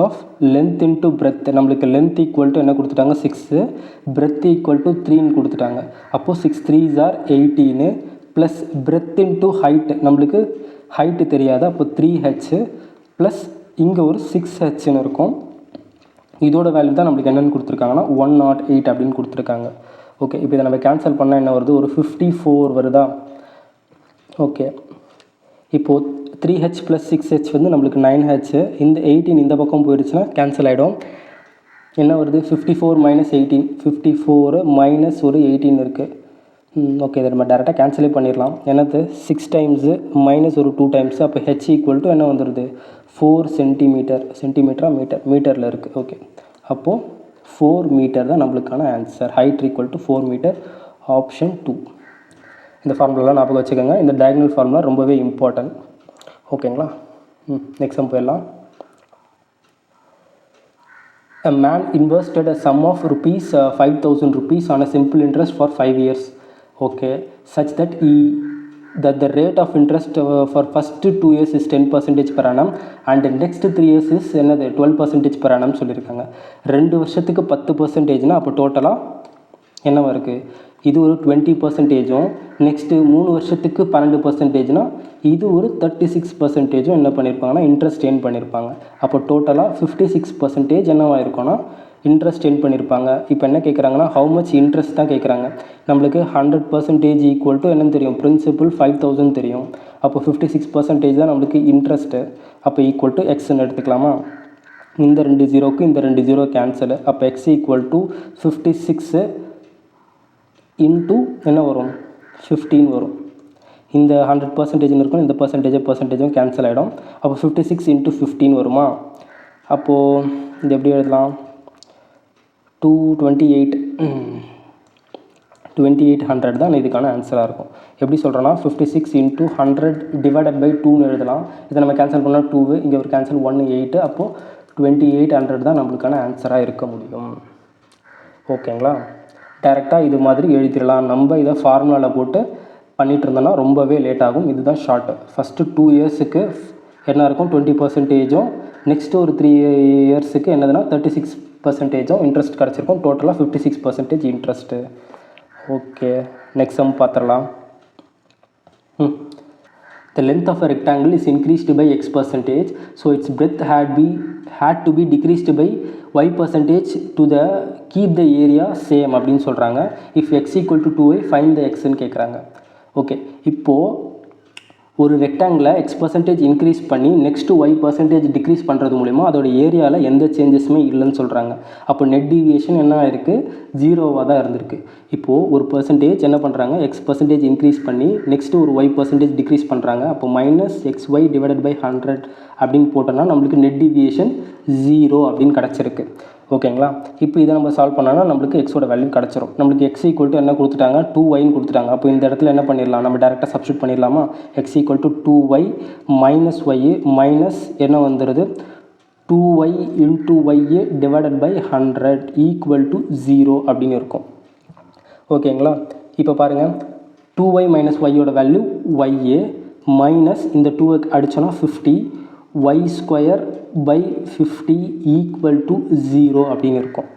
of length into breadth. நம்மளுக்கு length equal to என்ன கொடுத்துட்டாங்க 6, breadth equal to 3ன்னு கொடுத்துட்டாங்க. அப்போது 6 3s are 18 plus breadth into height, நம்மளுக்கு ஹைட்டு தெரியாது, அப்போ 3h ப்ளஸ் இங்கே ஒரு 6hன்னு இருக்கும். இதோட வேல்யூ தான் நம்மளுக்கு என்னென்னு கொடுத்துருக்காங்கன்னா 108 அப்படின்னு கொடுத்துருக்காங்க. ஓகே, இப்போ இதை நம்ம கேன்சல் பண்ணால் என்ன வருது, ஒரு 54 வருதா? ஓகே, இப்போது 3h ப்ளஸ் 6h வந்து நம்மளுக்கு 9h. இந்த 18 இந்த பக்கம் போயிடுச்சுன்னா கேன்சல் ஆகிடும். என்ன வருது, 54 மைனஸ் 18, 54 மைனஸ் ஒரு 18 இருக்குது. ஓகே, இதை நம்ம டேரெக்டாக கேன்சலே பண்ணிடலாம். என்னது 6 டைம்ஸு மைனஸ் ஒரு 2 டைம்ஸு, அப்போ ஹெச் ஈக்குவல் டு என்ன வந்துடுது 4 சென்டிமீட்டர். சென்டிமீட்டரா மீட்டரில் இருக்குது. ஓகே, அப்போது 4 மீட்டர் தான் நம்மளுக்கான answer. Height equal to 4 metre, option 2. இந்த ஃபார்முலாலாம் ஞாபகம் வச்சுக்கோங்க. இந்த டயகனல் ஃபார்முலா ரொம்பவே இம்பார்ட்டன்ட். ஓகேங்களா? நெக்ஸ்ட் சம் போயிடலாம். A man invested a sum of rupees 5,000 rupees on a simple interest for 5 years. Okay, such that the rate of interest for first 2 years is 10% per annum and the next 3 years is என்னது 12% per annum சொல்லியிருக்காங்க. 2 வருஷத்துக்கு 10%னா அப்போ டோட்டலாக என்னவா இருக்குது, இது ஒரு 20%, next 3 வருஷத்துக்கு 12%னா இது ஒரு 36% என்ன பண்ணியிருப்பாங்கன்னா இன்ட்ரெஸ்ட் ஏர்ன் பண்ணியிருப்பாங்க. அப்போ டோட்டலாக 56% என்னவாக இருக்கும்னா இன்ட்ரெஸ்ட் ஏர்ன் பண்ணியிருப்பாங்க. இப்போ என்ன கேட்குறாங்கன்னா ஹவு மச் இன்ட்ரெஸ்ட் தான் கேட்குறாங்க. நம்மளுக்கு 100% ஈக்குவல் டு என்னன்னு தெரியும், பிரின்சிபல் 5,000 தெரியும். அப்போ 56% தான் நம்மளுக்கு இன்ட்ரெஸ்ட்டு. அப்போ ஈக்குவல் டு எக்ஸ்ன்னு எடுத்துக்கலாமா? இந்த 2 ஜீரோக்கு இந்த 2 ஜீரோ கேன்சலு. அப்போ எக்ஸ் ஈக்குவல் டு 56 இன்ட்டு என்ன வரும் 15 வரும். இந்த 100% இருக்கும், இந்த பர்சன்டேஜும் கேன்சல் ஆகிடும். அப்போ 56 இன்ட்டு 15 வருமா? அப்போது இது எப்படி எழுதலாம், 2800 தான் இதுக்கான ஆன்சராக இருக்கும். எப்படி சொல்கிறோன்னா 56 இன்ட்டு 100 டிவைடட் பை 2ன்னு எழுதலாம். இதை நம்ம கேன்சல் பண்ணால் 2, இங்கே ஒரு கேன்சல் 1 8, அப்போது 2800 தான் நம்மளுக்கான ஆன்சராக இருக்க முடியும். ஓகேங்களா? டேரெக்டாக இது மாதிரி எழுதிடலாம். நம்ம இதை ஃபார்முலாவில் போட்டு பண்ணிகிட்டு இருந்தோன்னா ரொம்பவே லேட் ஆகும். இதுதான் ஷார்ட்டு. ஃபஸ்ட்டு 2 இயர்ஸுக்கு என்ன இருக்கும் 20%, நெக்ஸ்ட்டு ஒரு 3 இயர்ஸுக்கு என்னதுன்னா 36% இன்ட்ரெஸ்ட் கிடச்சிருக்கும். டோட்டலாக 56% இன்ட்ரெஸ்ட்டு. ஓகே, நெக்ஸ்ட் சம் பார்த்துடலாம். The length of a rectangle is increased by x%, so its breadth had to be decreased by y% to the keep the area same அப்படின்னு சொல்கிறாங்க. if x equal to 2y find the xன்னு கேட்குறாங்க. Okay, இப்போது ஒரு ரெக்டாங்கிளை x% increase பண்ணி next y% degrees பண்ணுறது மூலிமா அதோட ஏரியாவில் எந்த சேஞ்சஸுமே இல்லைன்னு சொல்கிறாங்க. அப்போ நெட் டீவியேஷன் என்ன ஆயிருக்கு, 0வாக தான் இருந்திருக்கு. இப்போது ஒரு பர்சன்டேஜ் என்ன பண்ணுறாங்க, x% இன்க்ரீஸ் பண்ணி நெக்ஸ்ட்டு ஒரு y% டிக்ரீஸ் பண்ணுறாங்க. அப்போ -xy டிவைடட் பை 100 அப்படின்னு போட்டோன்னா நம்மளுக்கு நெட் டீவியேஷன் 0 அப்படின்னு கிடச்சிருக்கு. ஓகேங்களா? இப்போ இதை நம்ம சால்வ் பண்ணோன்னா நம்மளுக்கு எக்ஸோட வேல்யூ கிடச்சிரும். நம்மளுக்கு x ஈக்குவல் டு என்ன கொடுத்துட்டாங்க, 2yன்னு கொடுத்துட்டாங்க. அப்போ இந்த இடத்துல என்ன பண்ணிடலாம், நம்ம டேரெக்டாக சப்ஸ்டியூட் பண்ணிடலாமா? x equal to 2y minus y minus என்ன வந்துடுது 2y into y divided by 100 equal to 0 அப்படின்னு இருக்கும். ஓகேங்களா? இப்போ பாருங்கள், 2y மைனஸ் ஒய்யோட வேல்யூ y மைனஸ் இந்த 2 அடித்தோன்னா 50 y square by 50 equal to 0 அப்படின்னு இருக்கும்.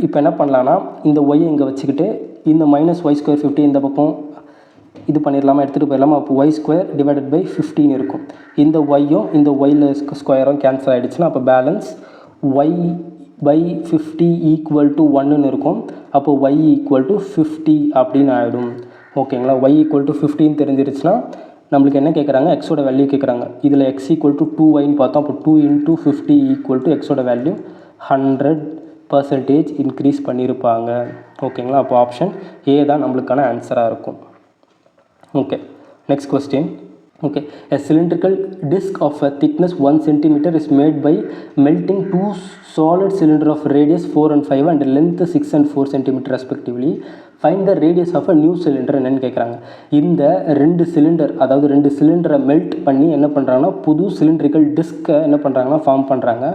இப்போ என்ன பண்ணலான்னா இந்த ஒய்யை இங்கே வச்சுக்கிட்டு இந்த மைனஸ் ஒய் ஸ்கொயர் 50 இந்த பக்கம் இது பண்ணிடலாமா, எடுத்துகிட்டு போயிடலாமா? அப்போ ஒய் ஸ்கொயர் டிவைடட் பை 15 இருக்கும். இந்த ஒய்யும் இந்த ஒயில் ஸ்கொயரும் கேன்சல் ஆகிடுச்சுன்னா அப்போ balance y by 50 equal to 1ன்னு இருக்கும். அப்போ ஒய் ஈக்குவல் டு 50 அப்படின்னு ஆகிடும். ஓகேங்களா? ஒய் ஈக்குவல் டு 15 தெரிஞ்சிருச்சுன்னா நம்மளுக்கு என்ன கேட்குறாங்க, எக்ஸோட வேல்யூ கேட்குறாங்க. இதில் எக்ஸ் ஈக்குவல் டு 2yன்னு பார்த்தோம். அப்போ 2 இன்ட்டு 50 ஈக்குவல் டு எக்ஸோட வேல்யூ 100% இன்க்ரீஸ் பண்ணியிருப்பாங்க. ஓகேங்களா? அப்போ ஆப்ஷன் ஏ தான் நம்மளுக்கான ஆன்சராக இருக்கும். Okay, next question. Okay, a cylindrical disc of a thickness 1 cm is made by melting 2 solid cylinder of radius 4 and 5 and length 6 and 4 cm respectively. Find the radius of a new cylinder என்னென்னு கேட்குறாங்க. இந்த 2 cylinder, அதாவது 2 சிலிண்டரை melt பண்ணி என்ன பண்ணுறாங்கன்னா புது cylindrical டிஸ்கை என்ன பண்ணுறாங்கன்னா ஃபார்ம் பண்ணுறாங்க.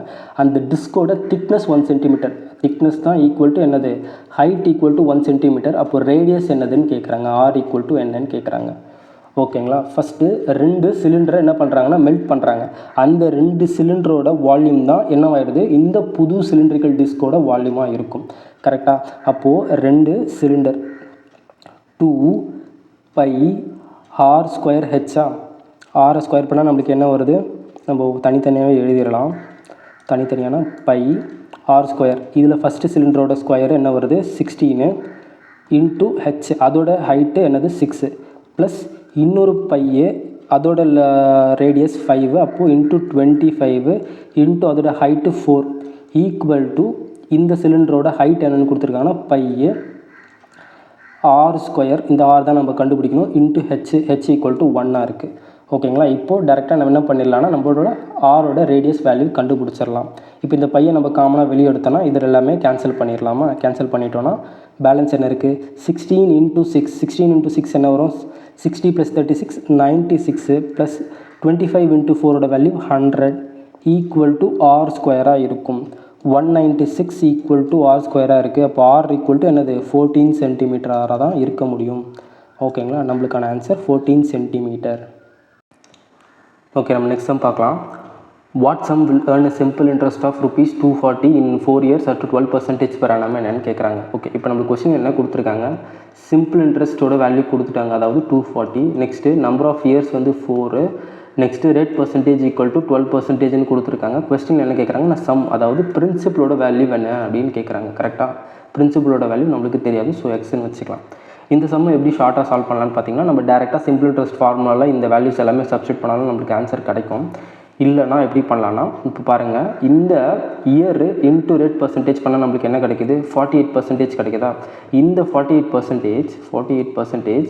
அந்த டிஸ்கோட திக்னஸ் 1 சென்டிமீட்டர். திக்னஸ் தான் ஈக்குவல் டு என்னது, ஹைட் ஈக்குவல் டு 1 சென்டிமீட்டர். அப்போ ரேடியஸ் என்னதுன்னு கேட்குறாங்க, ஆர் ஈக்குவல் டு என்னன்னு கேட்குறாங்க. ஓகேங்களா. ஃபஸ்ட்டு 2 சிலிண்டரை என்ன பண்ணுறாங்கன்னா மெல்ட் பண்ணுறாங்க. அந்த 2 சிலிண்டரோட வால்யூம் தான் என்னவாயிடுது, இந்த புது சிலிண்ட்ரிக்கல் டிஸ்கோட வால்யூமாக இருக்கும். கரெக்டாக. அப்போது 2 சிலிண்டர் 2 பை ஆர் ஸ்கொயர் ஹெச்சா. ஆரை ஸ்கொயர் பண்ணால் நம்மளுக்கு என்ன வருது, நம்ம தனித்தனியாகவே எழுதிடலாம். தனித்தனியான பை ஆர் ஸ்கொயர். இதில் ஃபஸ்ட்டு சிலிண்டரோட ஸ்கொயர் என்ன வருது 16 இன்ட்டு ஹெச், அதோட ஹைட்டு என்னது 6 ப்ளஸ் இன்னொரு பையே அதோட ரேடியஸ் 5, அப்போது இன்ட்டு 25 இன்ட்டு அதோட ஹைட்டு 4 ஈக்குவல் டு இந்த சிலிண்டரோட ஹைட் என்னென்னு கொடுத்துருக்காங்கன்னா பையே ஆர் ஸ்கொயர். இந்த ஆர் தான் நம்ம கண்டுபிடிக்கணும். இன்ட்டு ஹெச் ஈக்குவல் டு 1 இருக்குது. ஓகேங்களா. இப்போது டேரெக்டாக நம்ம என்ன பண்ணிடலாம்னா நம்மளோட ஆரோட ரேடியஸ் வேல்யூ கண்டுபிடிச்சிடலாம். இப்போ இந்த பையை நம்ம காமனாக வெளியே எடுத்தோன்னா இதில் எல்லாமே கேன்சல் பண்ணிடலாமா. கேன்சல் பண்ணிட்டோன்னா பேலன்ஸ் என்ன இருக்குது, 16 இன்ட்டு 6. 16 இன்ட்டு 6 என்ன வரும், 60 + 36 96 ப்ளஸ் 25 இன்ட்டு 4ஓட வேல்யூ 100 ஈக்குவல் டு ஆர் ஸ்கொயராக இருக்கும். 196 ஈக்குவல் டு ஆர் ஸ்கொயராக இருக்குது. அப்போ ஆர் ஈக்குவல் டு என்னது 14 சென்டிமீட்டராக தான் இருக்க முடியும். ஓகேங்களா. நம்மளுக்கான ஆன்சர் 14 சென்டிமீட்டர். ஓகே, நம்ம நெக்ஸ்ட் சம் பார்க்கலாம். What sum will earn a simple interest of rupees 240 in 4 years at 12% per annum என்னன்னு கேட்குறாங்க. ஓகே, இப்போ நம்மளுக்கு கொஸ்டின் என்ன கொடுத்துருக்காங்க, சிம்பிள் இன்ட்ரெஸ்ட்டோட வேல்யூ கொடுத்துட்டாங்க, அதாவது 240. நெக்ஸ்ட்டு நம்பர் ஆஃப் இயர்ஸ் வந்து 4. Next rate percentage equal to 12%ன்னு கொடுத்துருக்காங்க. கொஸ்டின் என்ன கேட்குறாங்கன்னா சம், அதாவது பிரின்சிபலோட வேல்யூ என்ன அப்படின்னு கேட்குறாங்க. கரெக்டாக. பிரின்சிபலோட வேல்யூ நம்மளுக்கு தெரியாது, ஸோ எக்ஸ்ன்னு வச்சுக்கலாம். இந்த சம்மை எப்படி ஷார்ட்டாக சால்வ் பண்ணலான்னு பார்த்தீங்கன்னா, நம்ம டேரெக்டாக சிம்பிள் இன்ட்ரெஸ்ட் ஃபார்முலாவில் இந்த வேல்யூஸ் எல்லாமே சப்ஸ்டிட் பண்ணாலும் நம்மளுக்கு ஆன்சர் கிடைக்கும். இல்லைனா எப்படி பண்ணலான்னா, இப்போ பாருங்கள், இந்த இயரு இன்ட்டு ரேட் பர்சன்டேஜ் பண்ணால் நம்மளுக்கு என்ன கிடைக்குது, 48% கிடைக்குதா. இந்த 48%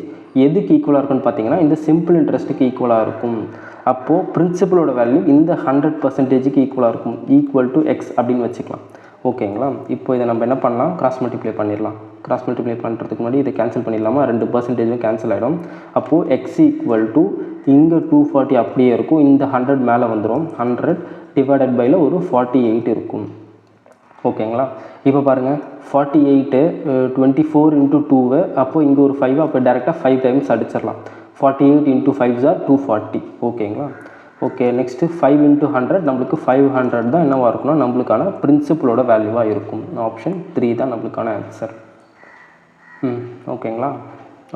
எதுக்கு ஈக்குவலாக இருக்குன்னு பார்த்தீங்கன்னா இந்த சிம்பிள் இன்ட்ரெஸ்ட்டுக்கு ஈக்குவலாக இருக்கும். அப்போது பிரின்சிபலோட வேல்யூ இந்த 100%க்கு ஈக்குவலாக இருக்கும். ஈக்குவல் டு எக்ஸ் அப்படின்னு வச்சுக்கலாம். ஓகேங்களா. இப்போ இதை நம்ம என்ன பண்ணலாம், கிராஸ் மல்டிப்ளை பண்ணிடலாம். கிராஸ் மல்டிப்ளை பண்ணுறதுக்கு முன்னாடி இதை கேன்சல் பண்ணிடலாமா, 2% கேன்சல் ஆகிடும். அப்போது எக்ஸ் ஈக்குவல் டு இங்கே 240 அப்படியே இருக்கும், இந்த 100 மேலே வந்துடும். 100 டிவைடட் பையில் ஒரு 48 இருக்கும். ஓகேங்களா. இப்போ பாருங்கள், 48 24 இன்ட்டு 2, அப்போது இங்கே ஒரு 5, அப்போ டேரெக்டாக 5 டைம்ஸ் அடிச்சிடலாம். 48 இன்ட்டு 5 = 240. ஓகேங்களா. ஓகே, நெக்ஸ்ட்டு 5 இன்ட்டு 100, நம்மளுக்கு 500 தான் என்னவாக இருக்குன்னா நம்மளுக்கான பிரின்சிபலோட வேல்யூவாக இருக்கும். ஆப்ஷன் 3 தான் நம்மளுக்கான ஆன்சர். ஓகேங்களா.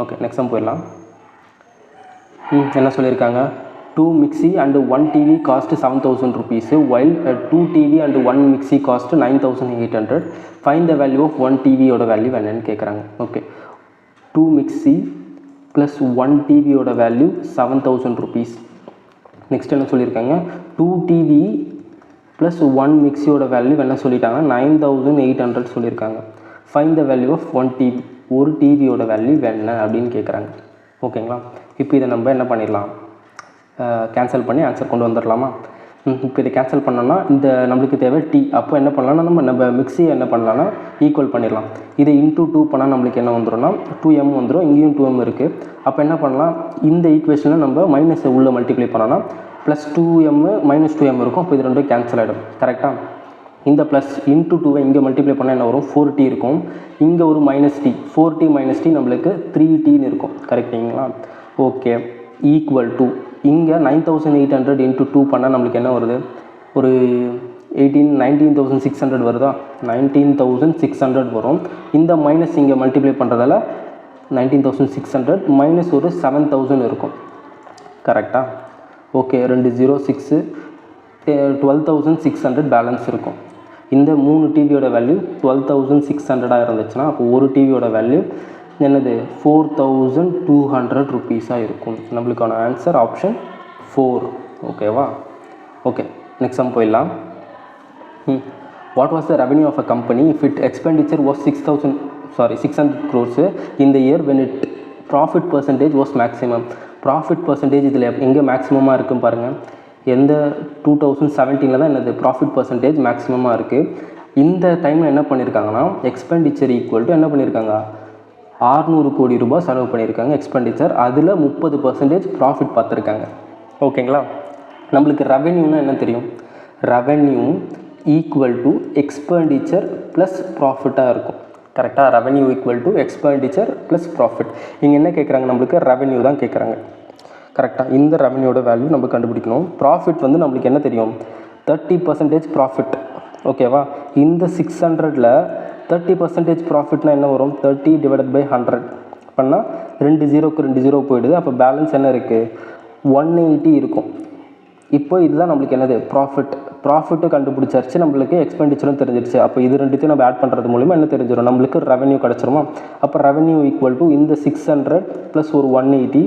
ஓகே, நெக்ஸ்ட் சம் போயிடலாம். என்ன சொல்லியிருக்காங்க, 2 mixie and 1 TV cost 7,000 rupees, while 2 TV and 1 mixie cost 9,800. Find the value of 1 டிவியோட வேல்யூ என்னன்னு கேட்குறாங்க. ஓகே, 2 மிக்ஸி ப்ளஸ் 1 டிவியோட வேல்யூ 7,000 rupees. நெக்ஸ்ட் என்ன சொல்லியிருக்காங்க, 2 டிவி ப்ளஸ் 1 மிக்ஸியோட வேல்யூ என்ன சொல்லிட்டாங்க, 9,800 சொல்லியிருக்காங்க. Find the value of 1 TV, ஒரு டிவியோட வேல்யூ என்ன அப்படின்னு கேட்குறாங்க. ஓகேங்களா. இப்போ இதை நம்ம என்ன பண்ணிடலாம், கேன்சல் பண்ணி ஆன்சர் கொண்டு வந்துடலாமா. இப்போ இதை கேன்சல் பண்ணோன்னா இந்த நம்மளுக்கு தேவை டி. அப்போ என்ன பண்ணலாம்னா நம்ம மிக்ஸியை என்ன பண்ணலான்னா ஈக்குவல் பண்ணிடலாம். இதை இன்ட்டு 2 பண்ணால் நம்மளுக்கு என்ன வந்துடும்னா 2m வந்துடும். இங்கேயும் 2m இருக்குது. அப்போ என்ன பண்ணலாம், இந்த ஈக்குவேஷனில் நம்ம மைனஸை உள்ளே மல்டிப்ளை பண்ணோன்னா ப்ளஸ் 2m மைனஸ் 2m இருக்கும். அப்போ இது ரெண்டும் கேன்சல் ஆகிடும். கரெக்டாக. இந்த ப்ளஸ் இன்ட்டு 2வை இங்கே மல்டிப்ளை பண்ணால் என்ன வரும், 4t இருக்கும். இங்கே ஒரு minus D, 4t minus D நம்மளுக்கு 3tன்னு இருக்கும். கரெக்டுங்களா. ஓகே, ஈக்குவல் டு இங்கே 9,800 இன்ட்டு 2 பண்ணால் நம்மளுக்கு என்ன வருது, ஒரு 19,600 வருதா. 19,600 வரும். இந்த மைனஸ் இங்கே மல்டிப்ளை பண்ணுறதால 19,600 மைனஸ் ஒரு 7,000 இருக்கும். கரெக்டாக. ஓகே, 2 0 6 12,600 பேலன்ஸ் இருக்கும். இந்த 3 டிவியோட வேல்யூ 12,600 இருந்துச்சுன்னா அப்போ ஒரு டிவியோட வேல்யூ என்னது 4,200 rupees-ஆக இருக்கும். நம்மளுக்கான ஆன்சர் ஆப்ஷன் 4. ஓகேவா. ஓகே, நெக்ஸ்ட் சம் போயிடலாம். What was the revenue of a company if it expenditure was 600 crores in the year when it profit percentage was maximum. Profit percentage இதில் எங்கே மேக்ஸிமமாக இருக்குன்னு பாருங்கள். எந்த 2017 தான் என்னது ப்ராஃபிட் பர்சன்டேஜ் மேக்ஸிமமாக இருக்குது. இந்த டைமில் என்ன பண்ணியிருக்காங்கன்னா எக்ஸ்பெண்டிச்சர் ஈக்குவல் டு என்ன பண்ணியிருக்காங்க, 600 கோடி ரூபாய் செலவு பண்ணியிருக்காங்க எக்ஸ்பெண்டிச்சர். அதில் 30% ப்ராஃபிட் பார்த்துருக்காங்க. ஓகேங்களா? நம்மளுக்கு ரெவென்யூனா என்ன தெரியும்? Revenue equal to expenditure plus ப்ராஃபிட்டாக இருக்கும். கரெக்டாக? Revenue equal to expenditure plus profit. இங்கே என்ன கேட்குறாங்க? நம்மளுக்கு ரெவென்யூ தான் கேட்குறாங்க. கரெக்டாக? இந்த ரெவென்யூட வேல்யூ நம்ம கண்டுபிடிக்கணும். ப்ராஃபிட் வந்து நம்மளுக்கு என்ன தெரியும்? 30% ப்ராஃபிட். ஓகேவா? இந்த 600ல் 30% ப்ராஃபிட்னா என்ன வரும்? 30 டிவைடட் பை 100 பண்ணால் 2 ஜீரோக்கு 2 ஜீரோ போயிடுது. அப்போ பேலன்ஸ் என்ன இருக்குது? 180 இருக்கும். இப்போ இதுதான் நம்மளுக்கு என்னது? ப்ராஃபிட்டு கண்டுபிடிச்சாச்சு, நம்மளுக்கு எக்ஸ்பெண்டிச்சரும் தெரிஞ்சிருச்சு. அப்போ இது ரெண்டுத்தையும் நம்ம ஆட் பண்ணுறது மூலிமா என்ன தெரிஞ்சிடும்? நம்மளுக்கு ரெவென்யூ கிடச்சிருமா? அப்போ ரெவென்யூ ஈக்குவல் டு இந்த 600 ப்ளஸ் ஒரு 180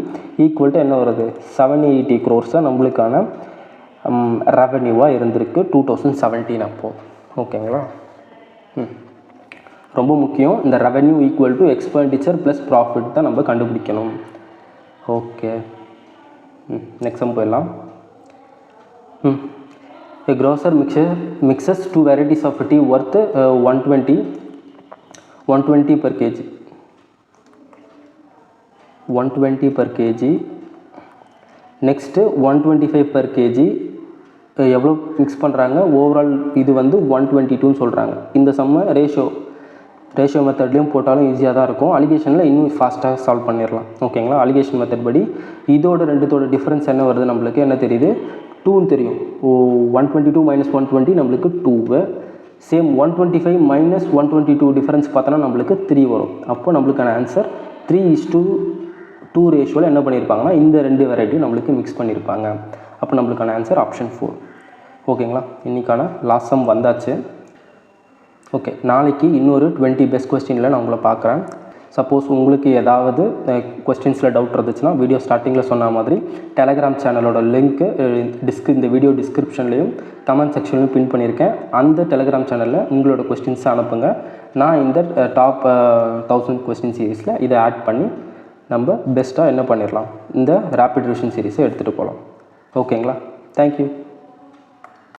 ஈக்குவல் டு என்ன வருது? 780 crores நம்மளுக்கான ரெவென்யூவாக இருந்திருக்கு 2017 அப்போது. ஓகேங்களா? ரொம்ப முக்கியம். இந்த revenue equal to expenditure plus profit தான் நம்ம கண்டுபிடிக்கணும். ஓகே, நெக்ஸ்ட் சம் போயிடலாம். A grocer mixes 2 varieties of tea worth 120 per kg. 120 per kg. Next 125 per kg. எவ்வளோ மிக்ஸ் பண்ணுறாங்க? ஓவரால் இது வந்து 122ன்னு சொல்கிறாங்க. இந்த சம்மை ரேஷியோ மெத்தட்லேயும் போட்டாலும் ஈஸியாக தான் இருக்கும். அலிகேஷனில் இன்னும் ஃபாஸ்ட்டாக சால்வ் பண்ணிடலாம். ஓகேங்களா? அலிகேஷன் மெத்தட் படி இதோட ரெண்டுத்தோட டிஃப்ரென்ஸ் என்ன வருது? நம்மளுக்கு என்ன தெரியுது? 2ன்னு தெரியும். 122 மைனஸ் 120 நம்மளுக்கு 2. சேம் 125 மைனஸ் 122 டிஃப்ரென்ஸ் பார்த்தோன்னா நம்மளுக்கு 3 வரும். அப்போ நம்மளுக்கான ஆன்சர் 3:2 ரேஷியோவில் என்ன பண்ணியிருப்பாங்கன்னா இந்த ரெண்டு வெரைட்டியும் நம்மளுக்கு மிக்ஸ் பண்ணியிருப்பாங்க. அப்போ நம்மளுக்கான ஆன்சர் ஆப்ஷன் 4. ஓகேங்களா? இன்றைக்கான லாஸ்ட் சம் வந்தாச்சு. ஓகே, நாளைக்கு இன்னொரு 20 பெஸ்ட் கொஸ்டினில் நான் உங்களை பார்க்குறேன். சப்போஸ் உங்களுக்கு ஏதாவது கொஸ்டின்ஸில் டவுட் இருந்துச்சுன்னா வீடியோ ஸ்டார்டிங்கில் சொன்ன மாதிரி டெலகிராம் சேனலோட லிங்க்கு இந்த வீடியோ டிஸ்கிரிப்ஷன்லேயும் கமெண்ட் செக்ஷன்லையும் பின் பண்ணியிருக்கேன். அந்த டெலகிராம் சேனலில் உங்களோட கொஸ்டின்ஸை அனுப்புங்க. நான் இந்த டாப் 1000 கொஸ்டின் சீரீஸில் இதை ஆட் பண்ணி நம்ம பெஸ்ட்டாக என்ன பண்ணிடலாம்? இந்த ரேபிட் ரிவிஷன் சீரீஸை எடுத்துகிட்டு போகலாம். ஓகேங்களா? தேங்க்யூ.